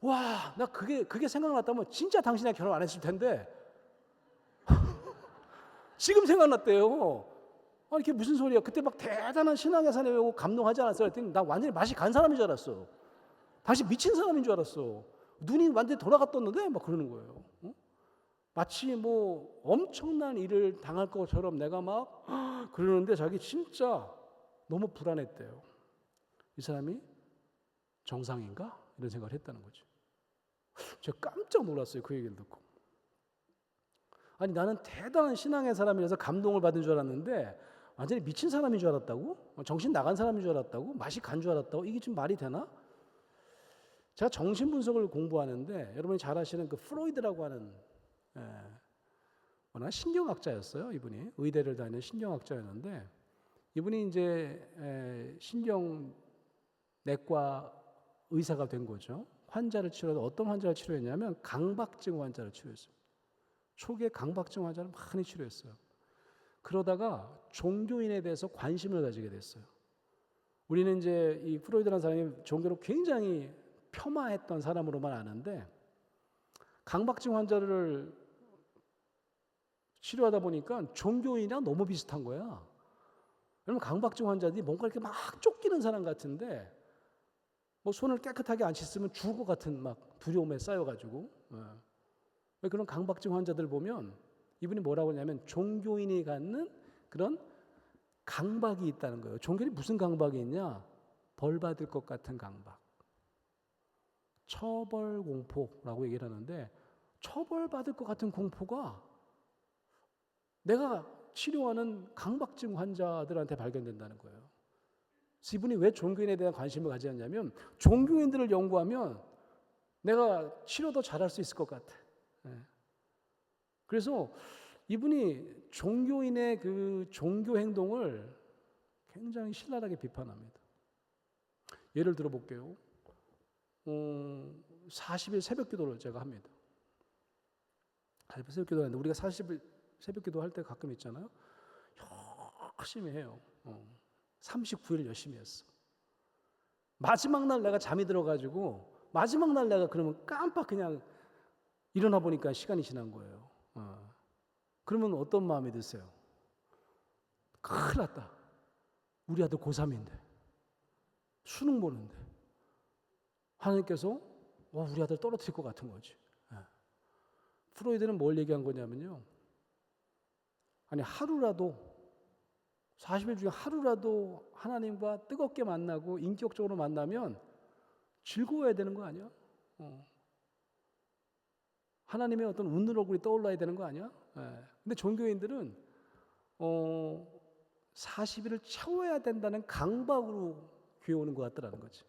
와, 나 그게 생각났다면 진짜 당신이랑 결혼 안 했을 텐데 지금 생각났대요. 이게 무슨 소리야? 그때 막 대단한 신앙의 사람이 오고 감동하지 않았어요? 그랬더니 나 완전히 맛이 간 사람인 줄 알았어. 당신 미친 사람인 줄 알았어. 눈이 완전히 돌아갔었는데 막 그러는 거예요. 마치 뭐 엄청난 일을 당할 것처럼 내가 막 그러는데 자기 진짜 너무 불안했대요. 이 사람이 정상인가? 이런 생각을 했다는 거죠. 제가 깜짝 놀랐어요. 그 얘기를 듣고. 아니 나는 대단한 신앙의 사람이라서 감동을 받은 줄 알았는데 완전히 미친 사람인 줄 알았다고? 정신 나간 사람인 줄 알았다고? 맛이 간 줄 알았다고? 이게 지금 말이 되나? 제가 정신분석을 공부하는데 여러분이 잘 아시는 그 프로이드라고 하는 워낙 신경학자였어요. 이분이 의대를 다니는 신경학자였는데 이분이 이제 신경내과 의사가 된 거죠. 환자를 치료하다 어떤 환자를 치료했냐면 강박증 환자를 치료했어요. 초기에 강박증 환자를 많이 치료했어요. 그러다가 종교인에 대해서 관심을 가지게 됐어요. 우리는 이제 이 프로이드라는 사람이 종교를 굉장히 폄하했던 사람으로만 아는데 강박증 환자를 치료하다 보니까 종교인이랑 너무 비슷한 거야. 왜냐면 강박증 환자들이 뭔가 이렇게 막 쫓기는 사람 같은데 뭐 손을 깨끗하게 안 씻으면 죽을 것 같은 막 두려움에 쌓여가지고 그런 강박증 환자들 보면 이분이 뭐라고 하냐면 종교인이 갖는 그런 강박이 있다는 거예요. 종교인이 무슨 강박이 있냐? 벌 받을 것 같은 강박. 처벌 공포라고 얘기를 하는데 처벌 받을 것 같은 공포가 내가 치료하는 강박증 환자들한테 발견된다는 거예요. 그래서 이분이 왜 종교인에 대한 관심을 가졌냐면 종교인들을 연구하면 내가 치료도 잘할 수 있을 것 같아. 그래서 이분이 종교인의 그 종교 행동을 굉장히 신랄하게 비판합니다. 예를 들어 볼게요. 40일 새벽 기도를 제가 합니다. 40일 새벽 기도를 하는데 우리가 40일 새벽 기도 할 때 가끔 있잖아요. 열심히 해요. 39일 열심히 했어. 마지막 날 내가 잠이 들어가지고 마지막 날 내가 그러면 깜빡 그냥 일어나 보니까 시간이 지난 거예요. 그러면 어떤 마음이 드세요? 큰일 났다. 우리 아들 고3인데 수능 보는데 하나님께서 우리 아들 떨어뜨릴 것 같은 거지. 프로이드는 뭘 얘기한 거냐면요. 아니 하루라도 40일 중에 하루라도 하나님과 뜨겁게 만나고 인격적으로 만나면 즐거워야 되는 거 아니야? 하나님의 어떤 웃는 얼굴이 떠올라야 되는 거 아니야? 근데 종교인들은 40일을 채워야 된다는 강박으로 교회 오는 것 같더라는 거지.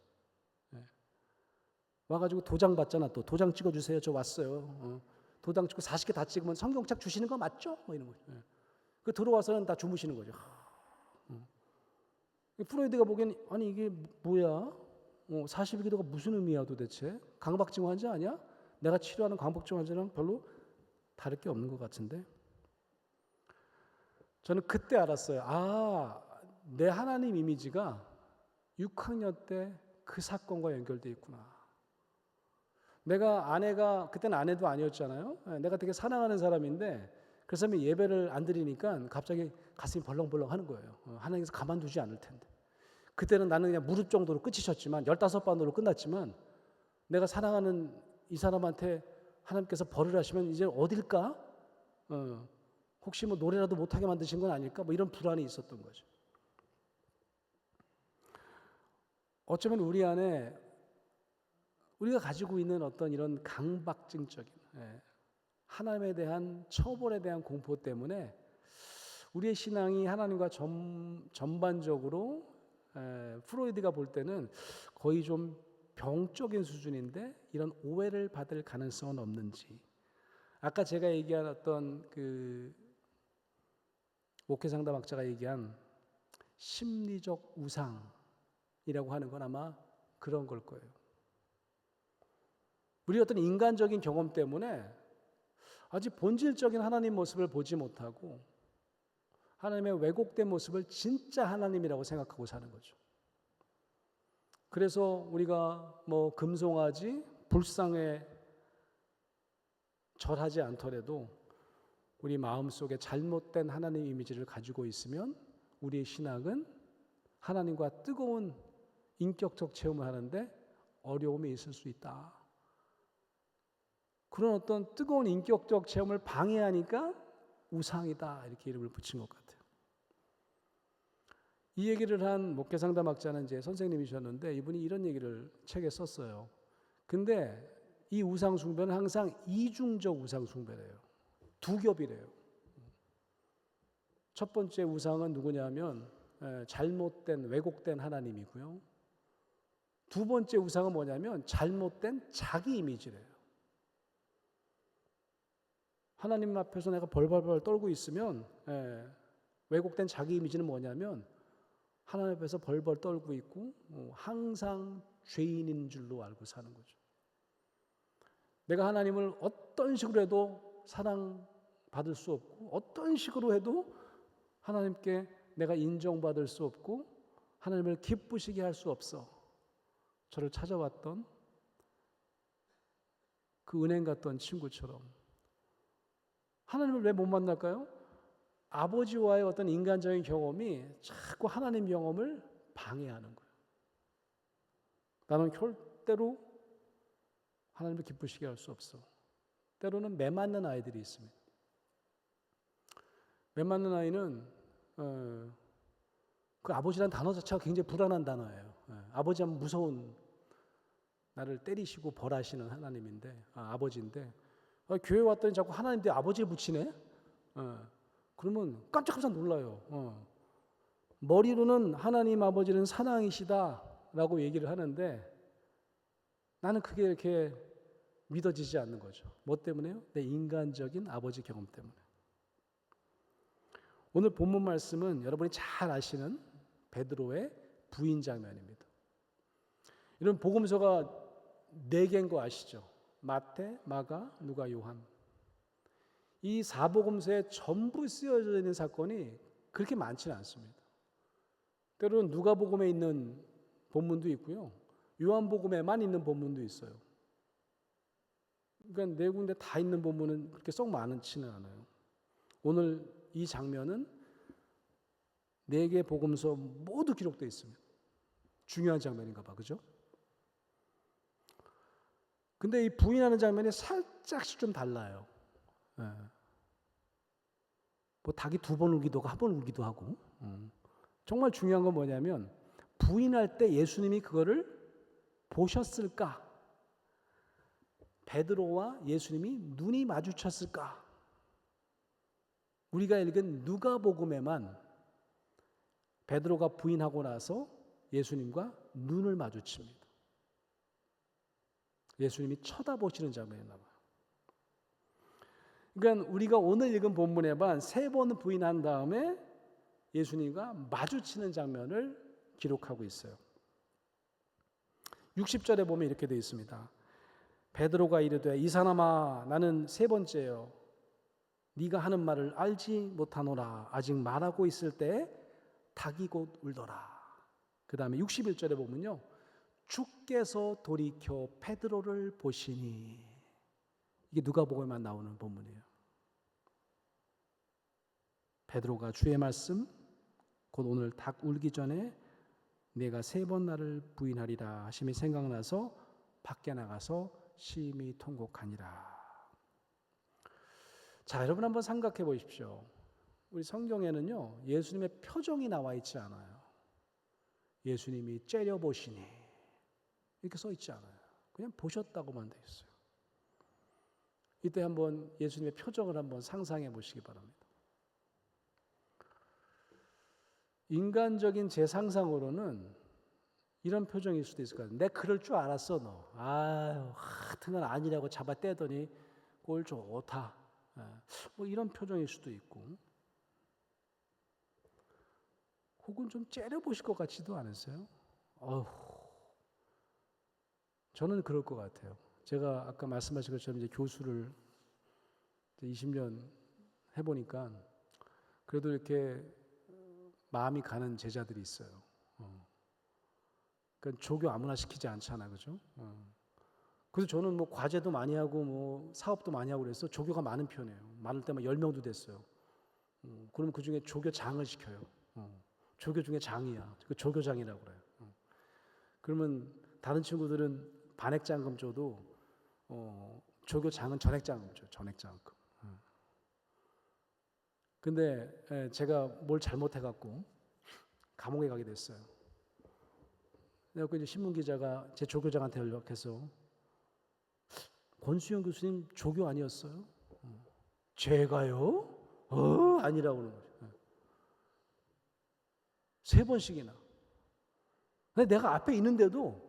와가지고 도장 받잖아. 또 도장 찍어주세요. 저 왔어요. 도장 찍고 40개 다 찍으면 성경책 주시는 거 맞죠? 뭐 이런 거죠. 그 들어와서는 다 주무시는 거죠. 프로이드가 보기엔 아니 이게 뭐야? 40일 기도가 무슨 의미야 도대체? 강박증 환자 아니야? 내가 치료하는 강박증 환자랑 별로 다를 게 없는 것 같은데 저는 그때 알았어요. 내 하나님 이미지가 6학년 때 그 사건과 연결되어 있구나. 내가 아내가 그때는 아내도 아니었잖아요. 내가 되게 사랑하는 사람인데 그 사람이 예배를 안 드리니까 갑자기 가슴이 벌렁벌렁 하는 거예요. 하나님께서 가만두지 않을 텐데. 그때는 나는 그냥 무릎 정도로 끝이셨지만 15번으로 끝났지만 내가 사랑하는 이 사람한테 하나님께서 벌을 하시면 이제 어딜까? 혹시 뭐 노래라도 못하게 만드신 건 아닐까? 뭐 이런 불안이 있었던 거죠. 어쩌면 우리 안에 우리가 가지고 있는 어떤 이런 강박증적인 하나님에 대한 처벌에 대한 공포 때문에 우리의 신앙이 하나님과 전반적으로 프로이드가 볼 때는 거의 좀 병적인 수준인데 이런 오해를 받을 가능성은 없는지. 아까 제가 얘기한 어떤 그 목회상담학자가 얘기한 심리적 우상이라고 하는 건 아마 그런 걸 거예요. 우리 어떤 인간적인 경험 때문에 아직 본질적인 하나님 모습을 보지 못하고 하나님의 왜곡된 모습을 진짜 하나님이라고 생각하고 사는 거죠. 그래서 우리가 뭐 금송아지, 불상에 절하지 않더라도 우리 마음속에 잘못된 하나님 이미지를 가지고 있으면 우리의 신앙은 하나님과 뜨거운 인격적 체험을 하는데 어려움이 있을 수 있다. 그런 어떤 뜨거운 인격적 체험을 방해하니까 우상이다 이렇게 이름을 붙인 것 같아요. 이 얘기를 한 목회상담학자는 이제 선생님이셨는데 이분이 이런 얘기를 책에 썼어요. 근데 이 우상 숭배는 항상 이중적 우상 숭배래요. 두 겹이래요. 첫 번째 우상은 누구냐면 잘못된 왜곡된 하나님이고요. 두 번째 우상은 뭐냐면 잘못된 자기 이미지래요. 하나님 앞에서 내가 벌벌벌 떨고 있으면 왜곡된 자기 이미지는 뭐냐면 하나님 앞에서 벌벌 떨고 있고 항상 죄인인 줄로 알고 사는 거죠. 내가 하나님을 어떤 식으로 해도 사랑받을 수 없고 어떤 식으로 해도 하나님께 내가 인정받을 수 없고 하나님을 기쁘시게 할 수 없어. 저를 찾아왔던 그 은행 갔던 친구처럼 하나님을 왜 못 만날까요? 아버지와의 어떤 인간적인 경험이 자꾸 하나님 경험을 방해하는 거예요. 나는 절대로 하나님을 기쁘시게 할 수 없어. 때로는 매 맞는 아이들이 있습니다. 매 맞는 아이는 그 아버지라는 단어 자체가 굉장히 불안한 단어예요. 아버지 하면 무서운 나를 때리시고 벌하시는 하나님인데 아버지인데 교회 왔더니 자꾸 하나님 대 아버지에 붙이네. 그러면 깜짝깜짝 놀라요. 머리로는 하나님 아버지는 사랑이시다라고 얘기를 하는데 나는 그게 이렇게 믿어지지 않는 거죠. 뭐 때문에요? 내 인간적인 아버지 경험 때문에. 오늘 본문 말씀은 여러분이 잘 아시는 베드로의 부인 장면입니다. 이런 복음서가 4개인 거 아시죠? 마태, 마가, 누가, 요한. 이 4복음서에 전부 쓰여져 있는 사건이 그렇게 많지는 않습니다. 때로는 누가복음에 있는 본문도 있고요. 요한복음에만 있는 본문도 있어요. 그러니까 4군데 다 있는 본문은 그렇게 썩 많지는 않아요. 오늘 이 장면은 4개 복음서 모두 기록되어 있습니다. 중요한 장면인가 봐, 그죠? 근데 이 부인하는 장면이 살짝씩 좀 달라요. 뭐 닭이 2번 울기도 하고 1번 울기도 하고. 정말 중요한 건 뭐냐면 부인할 때 예수님이 그거를 보셨을까? 베드로와 예수님이 눈이 마주쳤을까? 우리가 읽은 누가복음에만 베드로가 부인하고 나서 예수님과 눈을 마주칩니다. 예수님이 쳐다보시는 장면이나 봐요. 그러니까 우리가 오늘 읽은 본문에만 3번 부인한 다음에 예수님과 마주치는 장면을 기록하고 있어요. 60절에 보면 이렇게 되어 있습니다. 베드로가 이르되 이 사람아 나는 3번째요. 네가 하는 말을 알지 못하노라. 아직 말하고 있을 때 닭이 곧 울더라. 그 다음에 61절에 보면요. 주께서 돌이켜 베드로를 보시니 이게 누가복음에만 나오는 본문이에요. 베드로가 주의 말씀 곧 오늘 닭 울기 전에 내가 3번 나를 부인하리라 하심이 생각나서 밖에 나가서 심히 통곡하니라. 자, 여러분 한번 생각해 보십시오. 우리 성경에는요 예수님의 표정이 나와 있지 않아요. 예수님이 째려보시니 이렇게 써 있지 않아요. 그냥 보셨다고만 돼 있어요. 이때 한번 예수님의 표정을 한번 상상해 보시기 바랍니다. 인간적인 제 상상으로는 이런 표정일 수도 있을 것 같아요. 내가 그럴 줄 알았어 너. 아유 같은 건 아니라고 잡아떼더니 꼴 좋다. 뭐 이런 표정일 수도 있고 혹은 좀 째려보실 것 같지도 않으세요? 저는 그럴 것 같아요. 제가 아까 말씀하신 것처럼 이제 교수를 20년 해보니까 그래도 이렇게 마음이 가는 제자들이 있어요. 그러니까 조교 아무나 시키지 않잖아, 그죠? 그래서 저는 뭐 과제도 많이 하고 뭐 사업도 많이 하고 그래서 조교가 많은 편이에요. 많을 때만 10명도 됐어요. 그럼 그 중에 조교장을 시켜요. 조교 중에 장이야. 그 조교장이라고 그래요. 그러면 다른 친구들은 반액장금 줘도 조교장은 전액장금 줘요. 전액장금. 근데 제가 뭘 잘못해갖고 감옥에 가게 됐어요. 그래서 이제 신문기자가 제 조교장한테 연락해서 권수영 교수님 조교 아니었어요? 제가요? 아니라고 그러는 거죠. 3번씩이나. 근데 내가 앞에 있는데도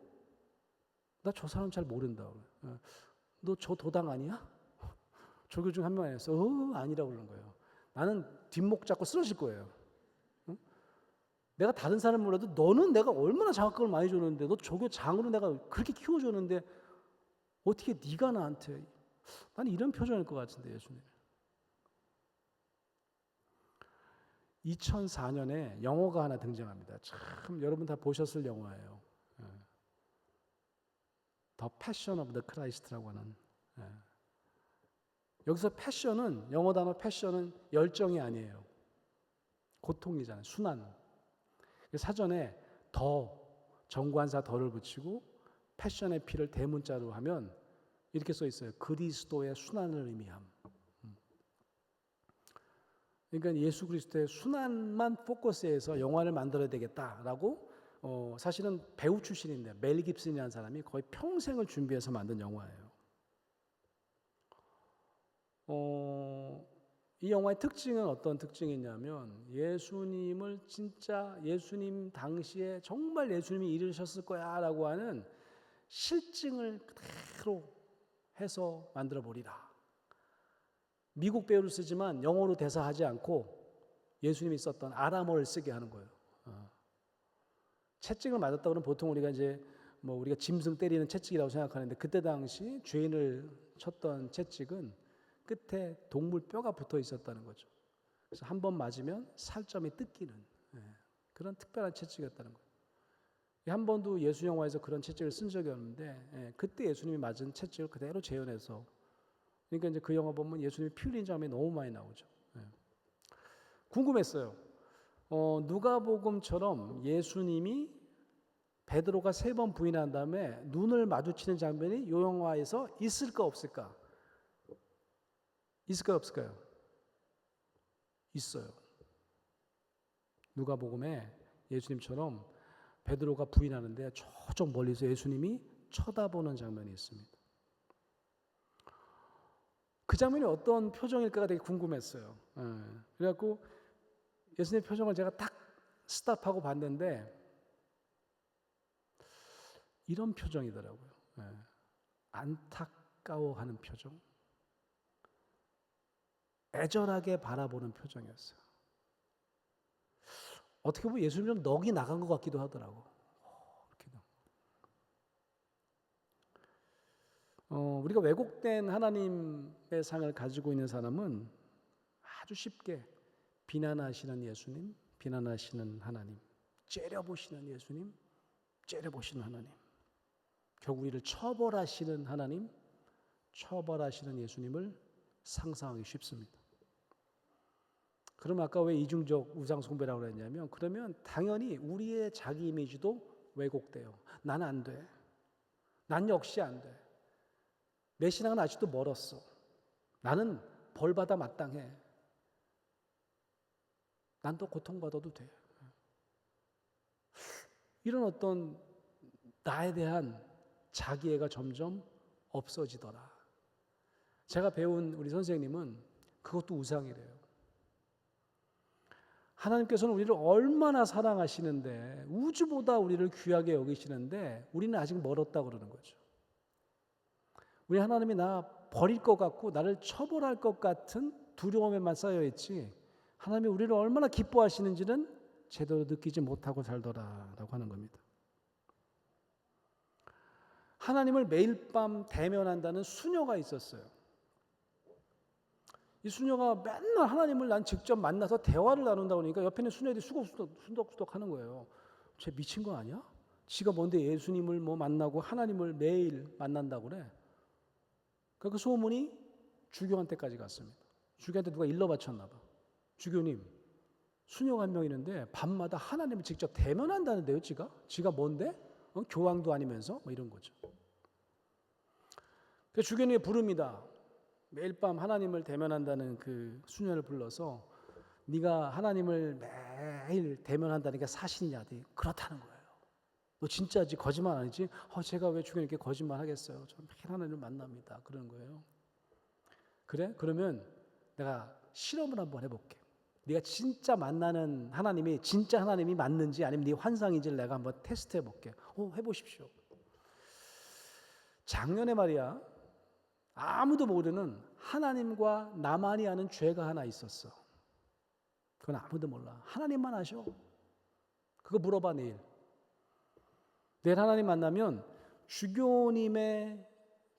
나 저 사람 잘 모른다. 너 저 도당 아니야? 조교 중 한 명 아니었어? 아니라고 그러는 거예요. 나는 뒷목 잡고 쓰러질 거예요. 응? 내가 다른 사람 몰라도 너는 내가 얼마나 장학금을 많이 줬는데, 너 조교장으로 내가 그렇게 키워줬는데 어떻게 네가 나한테. 난 이런 표정일 것 같은데, 예수님. 2004년에 영화가 하나 등장합니다. 참 여러분 다 보셨을 영화예요. 더 패션 오브 더 크라이스트라고 하는. 여기서 패션은, 영어 단어 패션은 열정이 아니에요. 고통이잖아요. 순환. 사전에 더, 정관사 더를 붙이고 패션의 P를 대문자로 하면 이렇게 써 있어요. 그리스도의 순환을 의미함. 그러니까 예수 그리스도의 순환만 포커스해서 영화를 만들어야 되겠다라고, 사실은 배우 출신인데 멜 깁슨이라는 사람이 거의 평생을 준비해서 만든 영화예요. 이 영화의 특징은 어떤 특징이냐면, 예수님을 진짜 예수님 당시에 정말 예수님이 이르셨을 거야 라고 하는 실증을 그대로 해서 만들어 보리라. 미국 배우를 쓰지만 영어로 대사하지 않고 예수님이 썼던 아람어를 쓰게 하는 거예요. 채찍을 맞았다 그러면 보통 우리가 이제 우리가 짐승 때리는 채찍이라고 생각하는데, 그때 당시 죄인을 쳤던 채찍은 끝에 동물 뼈가 붙어 있었다는 거죠. 그래서 한 번 맞으면 살점이 뜯기는 그런 특별한 채찍이었다는 거예요. 한 번도 예수 영화에서 그런 채찍을 쓴 적이 없는데, 그때 예수님이 맞은 채찍을 그대로 재현해서, 그러니까 이제 그 영화 보면 예수님이 피 흘린 장면이 너무 많이 나오죠. 궁금했어요. 누가복음처럼 예수님이 베드로가 3번 부인한 다음에 눈을 마주치는 장면이 이 영화에서 있을까 없을까? 있을까요 없을까요? 있어요. 누가복음에 예수님처럼 베드로가 부인하는데 저쪽 멀리서 예수님이 쳐다보는 장면이 있습니다. 그 장면이 어떤 표정일까가 되게 궁금했어요. 그래갖고 예수님의 표정을 제가 딱 스탑하고 봤는데 이런 표정이더라고요. 안타까워하는 표정, 애절하게 바라보는 표정이었어요. 어떻게 보면 예수님 좀 넋이 나간 것 같기도 하더라고. 우리가 왜곡된 하나님의 상을 가지고 있는 사람은 아주 쉽게 비난하시는 예수님, 비난하시는 하나님, 째려보시는 예수님, 째려보시는 하나님, 결국 우리를 처벌하시는 하나님, 처벌하시는 예수님을 상상하기 쉽습니다. 그럼 아까 왜 이중적 우상 숭배라고 그랬냐면, 그러면 당연히 우리의 자기 이미지도 왜곡돼요. 난 안 돼. 난 역시 안 돼. 내 신앙은 아직도 멀었어. 나는 벌받아 마땅해. 난 또 고통받아도 돼. 이런 어떤 나에 대한 자기애가 점점 없어지더라. 제가 배운 우리 선생님은 그것도 우상이래요. 하나님께서는 우리를 얼마나 사랑하시는데, 우주보다 우리를 귀하게 여기시는데 우리는 아직 멀었다 그러는 거죠. 우리 하나님이 나 버릴 것 같고 나를 처벌할 것 같은 두려움에만 쌓여있지, 하나님이 우리를 얼마나 기뻐하시는지는 제대로 느끼지 못하고 살더라라고 하는 겁니다. 하나님을 매일 밤 대면한다는 수녀가 있었어요. 이 수녀가 맨날 하나님을 난 직접 만나서 대화를 나눈다고 하니까 옆에 있는 수녀들이 수덕수덕 하는 거예요. 쟤 미친 거 아니야? 지가 뭔데 예수님을 만나고 하나님을 매일 만난다고 그래. 그 소문이 주교한테까지 갔습니다. 주교한테 누가 일러 바쳤나 봐. 주교님, 수녀가 한 명 있는데 밤마다 하나님을 직접 대면한다는데요, 지가 뭔데? 교황도 아니면서 이런 거죠. 그 주교님이 부릅니다. 매일 밤 하나님을 대면한다는 그 수녀를 불러서, 네가 하나님을 매일 대면한다는 게 사실이냐? 그렇다는 거예요. 너 진짜지? 거짓말 아니지? 제가 왜 주교님께 거짓말 하겠어요? 저 매일 하나님을 만납니다. 그러는 거예요. 그래? 그러면 내가 실험을 한번 해볼게. 네가 진짜 만나는 하나님이 진짜 하나님이 맞는지 아니면 네 환상인지를 내가 한번 테스트 해볼게. 해보십시오. 작년에 말이야, 아무도 모르는 하나님과 나만이 아는 죄가 하나 있었어. 그건 아무도 몰라. 하나님만 아셔. 그거 물어봐 내일. 내일 하나님 만나면 주교님의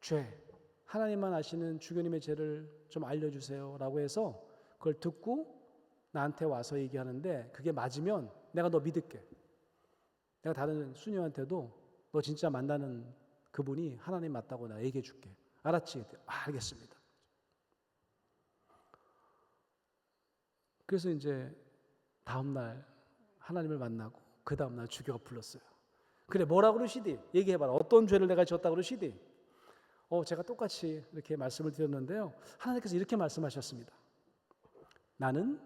죄, 하나님만 아시는 주교님의 죄를 좀 알려주세요 라고 해서 그걸 듣고 나한테 와서 얘기하는데 그게 맞으면 내가 너 믿을게. 내가 다른 수녀한테도 너 진짜 만나는 그분이 하나님 맞다고 내가 얘기해 줄게. 알았지? 알겠습니다. 그래서 이제 다음날 하나님을 만나고 그 다음날 주교가 불렀어요. 그래 뭐라 그러시디? 얘기해봐라. 어떤 죄를 내가 지었다 그러시디? 제가 똑같이 이렇게 말씀을 드렸는데요. 하나님께서 이렇게 말씀하셨습니다. 나는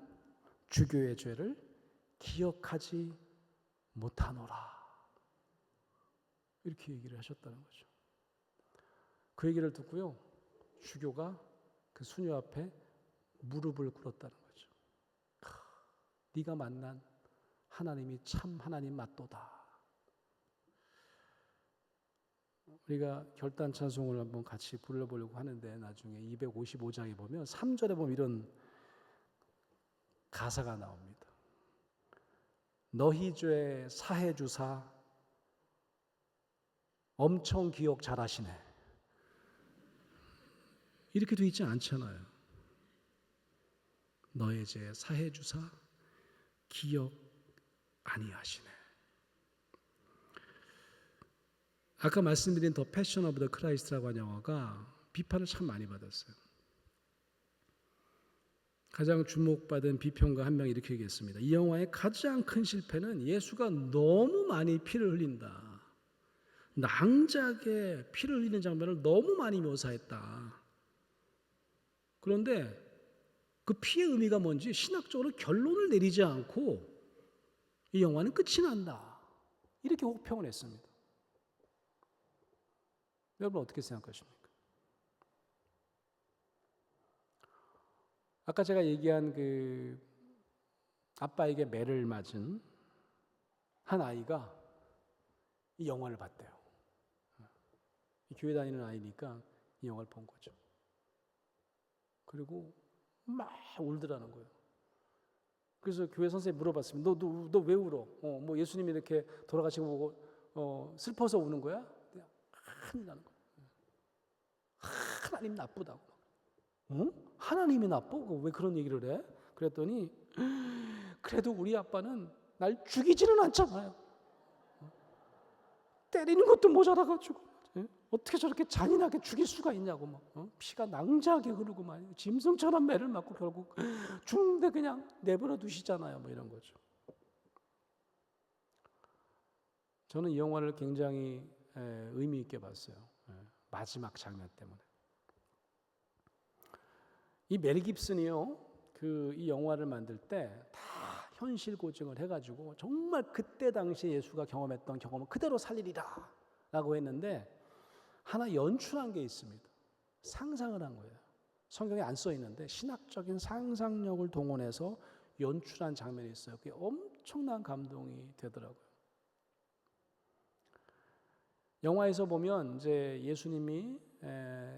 주교의 죄를 기억하지 못하노라. 이렇게 얘기를 하셨다는 거죠. 그 얘기를 듣고요. 주교가 그 수녀 앞에 무릎을 꿇었다는 거죠. 네가 만난 하나님이 참 하나님 맞도다. 우리가 결단 찬송을 한번 같이 불러보려고 하는데 나중에 255장에 보면 3절에 보면 이런 가사가 나옵니다. 너희 죄 사해 주사 엄청 기억 잘하시네. 이렇게 돼 있지 않잖아요. 너의 죄 사해 주사 기억 아니하시네. 아까 말씀드린 더 패션 오브 더 크라이스트라고 하는 영화가 비판을 참 많이 받았어요. 가장 주목받은 비평가 한 명이 이렇게 얘기했습니다. 이 영화의 가장 큰 실패는 예수가 너무 많이 피를 흘린다. 낭작에 피를 흘리는 장면을 너무 많이 묘사했다. 그런데 그 피의 의미가 뭔지 신학적으로 결론을 내리지 않고 이 영화는 끝이 난다. 이렇게 혹평을 했습니다. 여러분 어떻게 생각하십니까? 아까 제가 얘기한 그 아빠에게 매를 맞은 한 아이가 이 영화를 봤대요. 이 교회 다니는 아이니까 이 영화를 본 거죠. 그리고 막 울더라는 거예요. 그래서 교회 선생님이 물어봤습니다. 너 왜 울어? 뭐 예수님이 이렇게 돌아가시고 보고 슬퍼서 우는 거야? 큰일 나는 거예요. 하나님 나쁘다고. 하나님이 나빠? 왜 그런 얘기를 해? 그랬더니 그래도 우리 아빠는 날 죽이지는 않잖아요. 때리는 것도 모자라가지고 어떻게 저렇게 잔인하게 죽일 수가 있냐고 막 피가 낭자하게 흐르고 막 짐승처럼 매를 맞고 결국 죽는데 그냥 내버려 두시잖아요. 뭐 이런 거죠. 저는 이 영화를 굉장히 의미 있게 봤어요. 마지막 장면 때문에. 이 멜 깁슨이요, 이 영화를 만들 때 다 현실 고증을 해가지고 정말 그때 당시 예수가 경험했던 경험을 그대로 살리리라라고 했는데 하나 연출한 게 있습니다. 상상을 한 거예요. 성경에 안 써 있는데 신학적인 상상력을 동원해서 연출한 장면이 있어요. 그게 엄청난 감동이 되더라고요. 영화에서 보면 이제 예수님이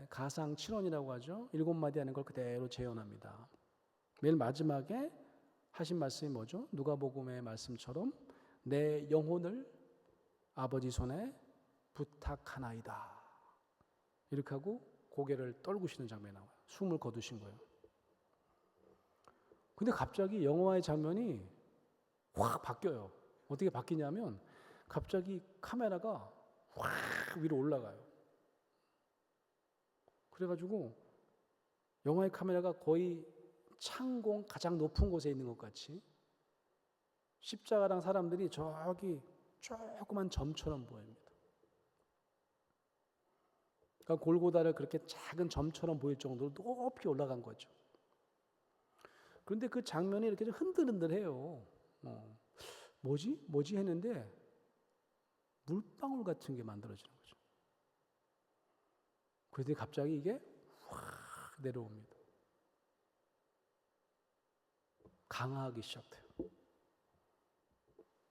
가상 7원이라고 하죠. 7마디 하는 걸 그대로 재현합니다. 맨 마지막에 하신 말씀이 뭐죠? 누가복음의 말씀처럼 내 영혼을 아버지 손에 부탁하나이다. 이렇게 하고 고개를 떨구시는 장면이 나와요. 숨을 거두신 거예요. 근데 갑자기 영화의 장면이 확 바뀌어요. 어떻게 바뀌냐면 갑자기 카메라가 확 위로 올라가요. 그래가지고 영화의 카메라가 거의 창공 가장 높은 곳에 있는 것 같이 십자가랑 사람들이 저기 조그만 점처럼 보입니다. 그러니까 골고다를 그렇게 작은 점처럼 보일 정도로 높이 올라간 거죠. 그런데 그 장면이 이렇게 좀 흔들흔들해요. 뭐지 했는데 물방울 같은 게 만들어지는 거죠. 그랬더니 갑자기 이게 확 내려옵니다. 강하기 시작돼요.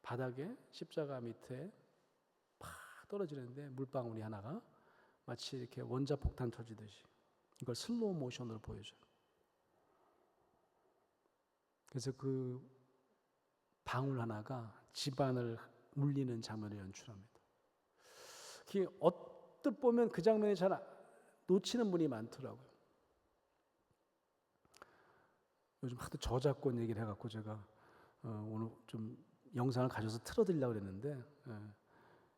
바닥에 십자가 밑에 팍 떨어지는데 물방울이 하나가 마치 이렇게 원자폭탄 터지듯이 이걸 슬로우 모션으로 보여줘요. 그래서 그 방울 하나가 집안을 물리는 장면을 연출합니다. 언뜻 보면 그 장면이 잘 놓치는 분이 많더라고요. 요즘 하도 저작권 얘기를 해갖고 제가 오늘 좀 영상을 가져서 틀어드리려고 그랬는데,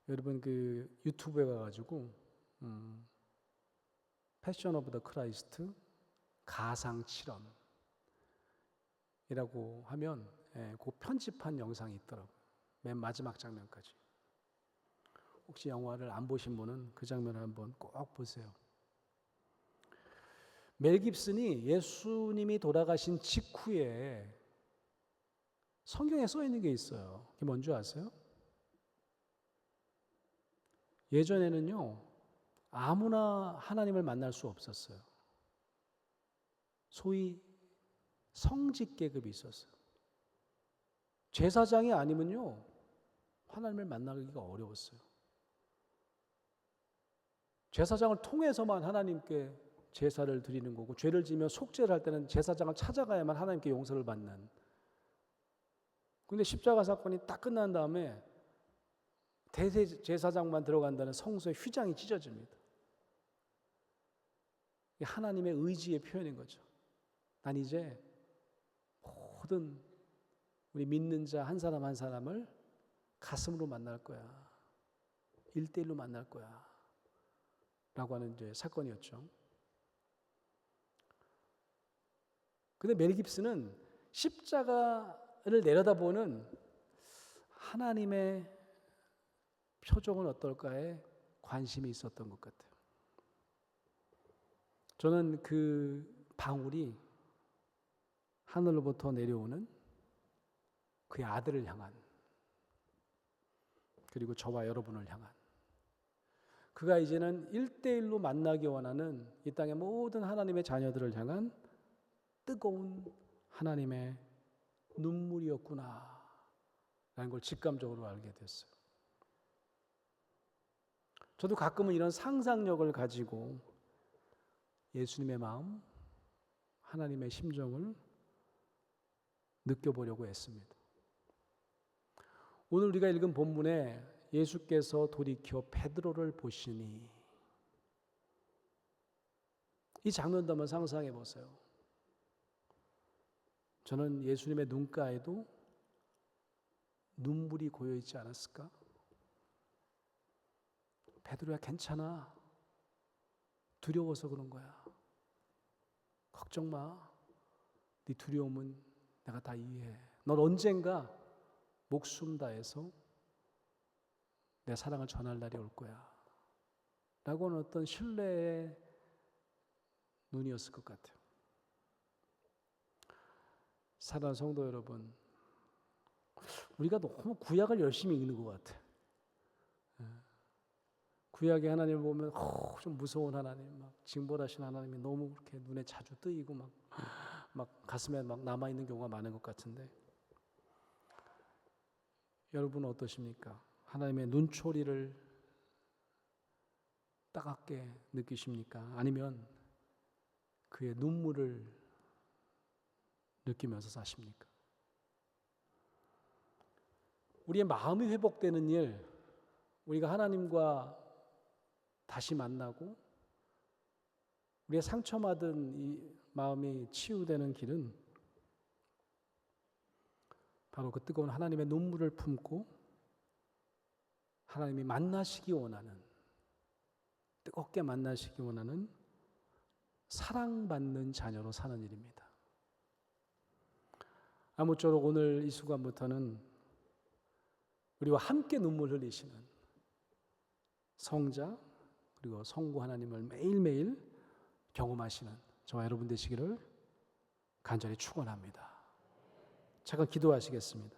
여러분 그 유튜브에 가가지고 패션 오브 더 크라이스트 가상 실험이라고 하면 그 편집한 영상이 있더라고요. 맨 마지막 장면까지. 혹시 영화를 안 보신 분은 그 장면을 한번 꼭 보세요. 멜 깁슨이 예수님이 돌아가신 직후에 성경에 써 있는 게 있어요. 그게 뭔지 아세요? 예전에는요, 아무나 하나님을 만날 수 없었어요. 소위 성직 계급이 있었어요. 제사장이 아니면요, 하나님을 만나기가 어려웠어요. 제사장을 통해서만 하나님께 제사를 드리는 거고, 죄를 지면 속죄를 할 때는 제사장을 찾아가야만 하나님께 용서를 받는. 근데 십자가 사건이 딱 끝난 다음에 대제사장만 들어간다는 성소의 휘장이 찢어집니다. 이게 하나님의 의지의 표현인 거죠. 난 이제 모든 우리 믿는 자 한 사람 한 사람을 가슴으로 만날 거야. 1대1로 만날 거야. 라고 하는 이제 사건이었죠. 근데 멜 깁슨은 십자가를 내려다보는 하나님의 표정은 어떨까에 관심이 있었던 것 같아요. 저는 그 방울이 하늘로부터 내려오는 그의 아들을 향한, 그리고 저와 여러분을 향한, 그가 이제는 1대1로 만나기 원하는 이 땅의 모든 하나님의 자녀들을 향한 뜨거운 하나님의 눈물이었구나 라는 걸 직감적으로 알게 됐어요. 저도 가끔은 이런 상상력을 가지고 예수님의 마음, 하나님의 심정을 느껴보려고 했습니다. 오늘 우리가 읽은 본문에 예수께서 돌이켜 베드로를 보시니, 이 장면도 한번 상상해 보세요. 저는 예수님의 눈가에도 눈물이 고여 있지 않았을까? 베드로야, 괜찮아. 두려워서 그런 거야. 걱정 마. 네 두려움은 내가 다 이해해. 넌 언젠가 목숨 다해서 내 사랑을 전할 날이 올 거야. 라고 하는 어떤 신뢰의 눈이었을 것 같아요. 사랑하는 성도 여러분, 우리가 너무 구약을 열심히 읽는 것 같아요. 구약의 하나님을 보면 좀 무서운 하나님, 막 징벌하신 하나님이 너무 그렇게 눈에 자주 뜨이고 막 가슴에 막 남아있는 경우가 많은 것 같은데, 여러분은 어떠십니까? 하나님의 눈초리를 따갑게 느끼십니까? 아니면 그의 눈물을 느끼면서 사십니까? 우리의 마음이 회복되는 일, 우리가 하나님과 다시 만나고 우리의 상처받은 이 마음이 치유되는 길은 바로 그 뜨거운 하나님의 눈물을 품고 하나님이 만나시기 원하는, 뜨겁게 만나시기 원하는 사랑받는 자녀로 사는 일입니다. 아무쪼록 오늘 이 순간부터는 우리와 함께 눈물 흘리시는 성자 그리고 성부 하나님을 매일매일 경험하시는 저와 여러분 되시기를 간절히 축원합니다. 잠깐 기도하시겠습니다.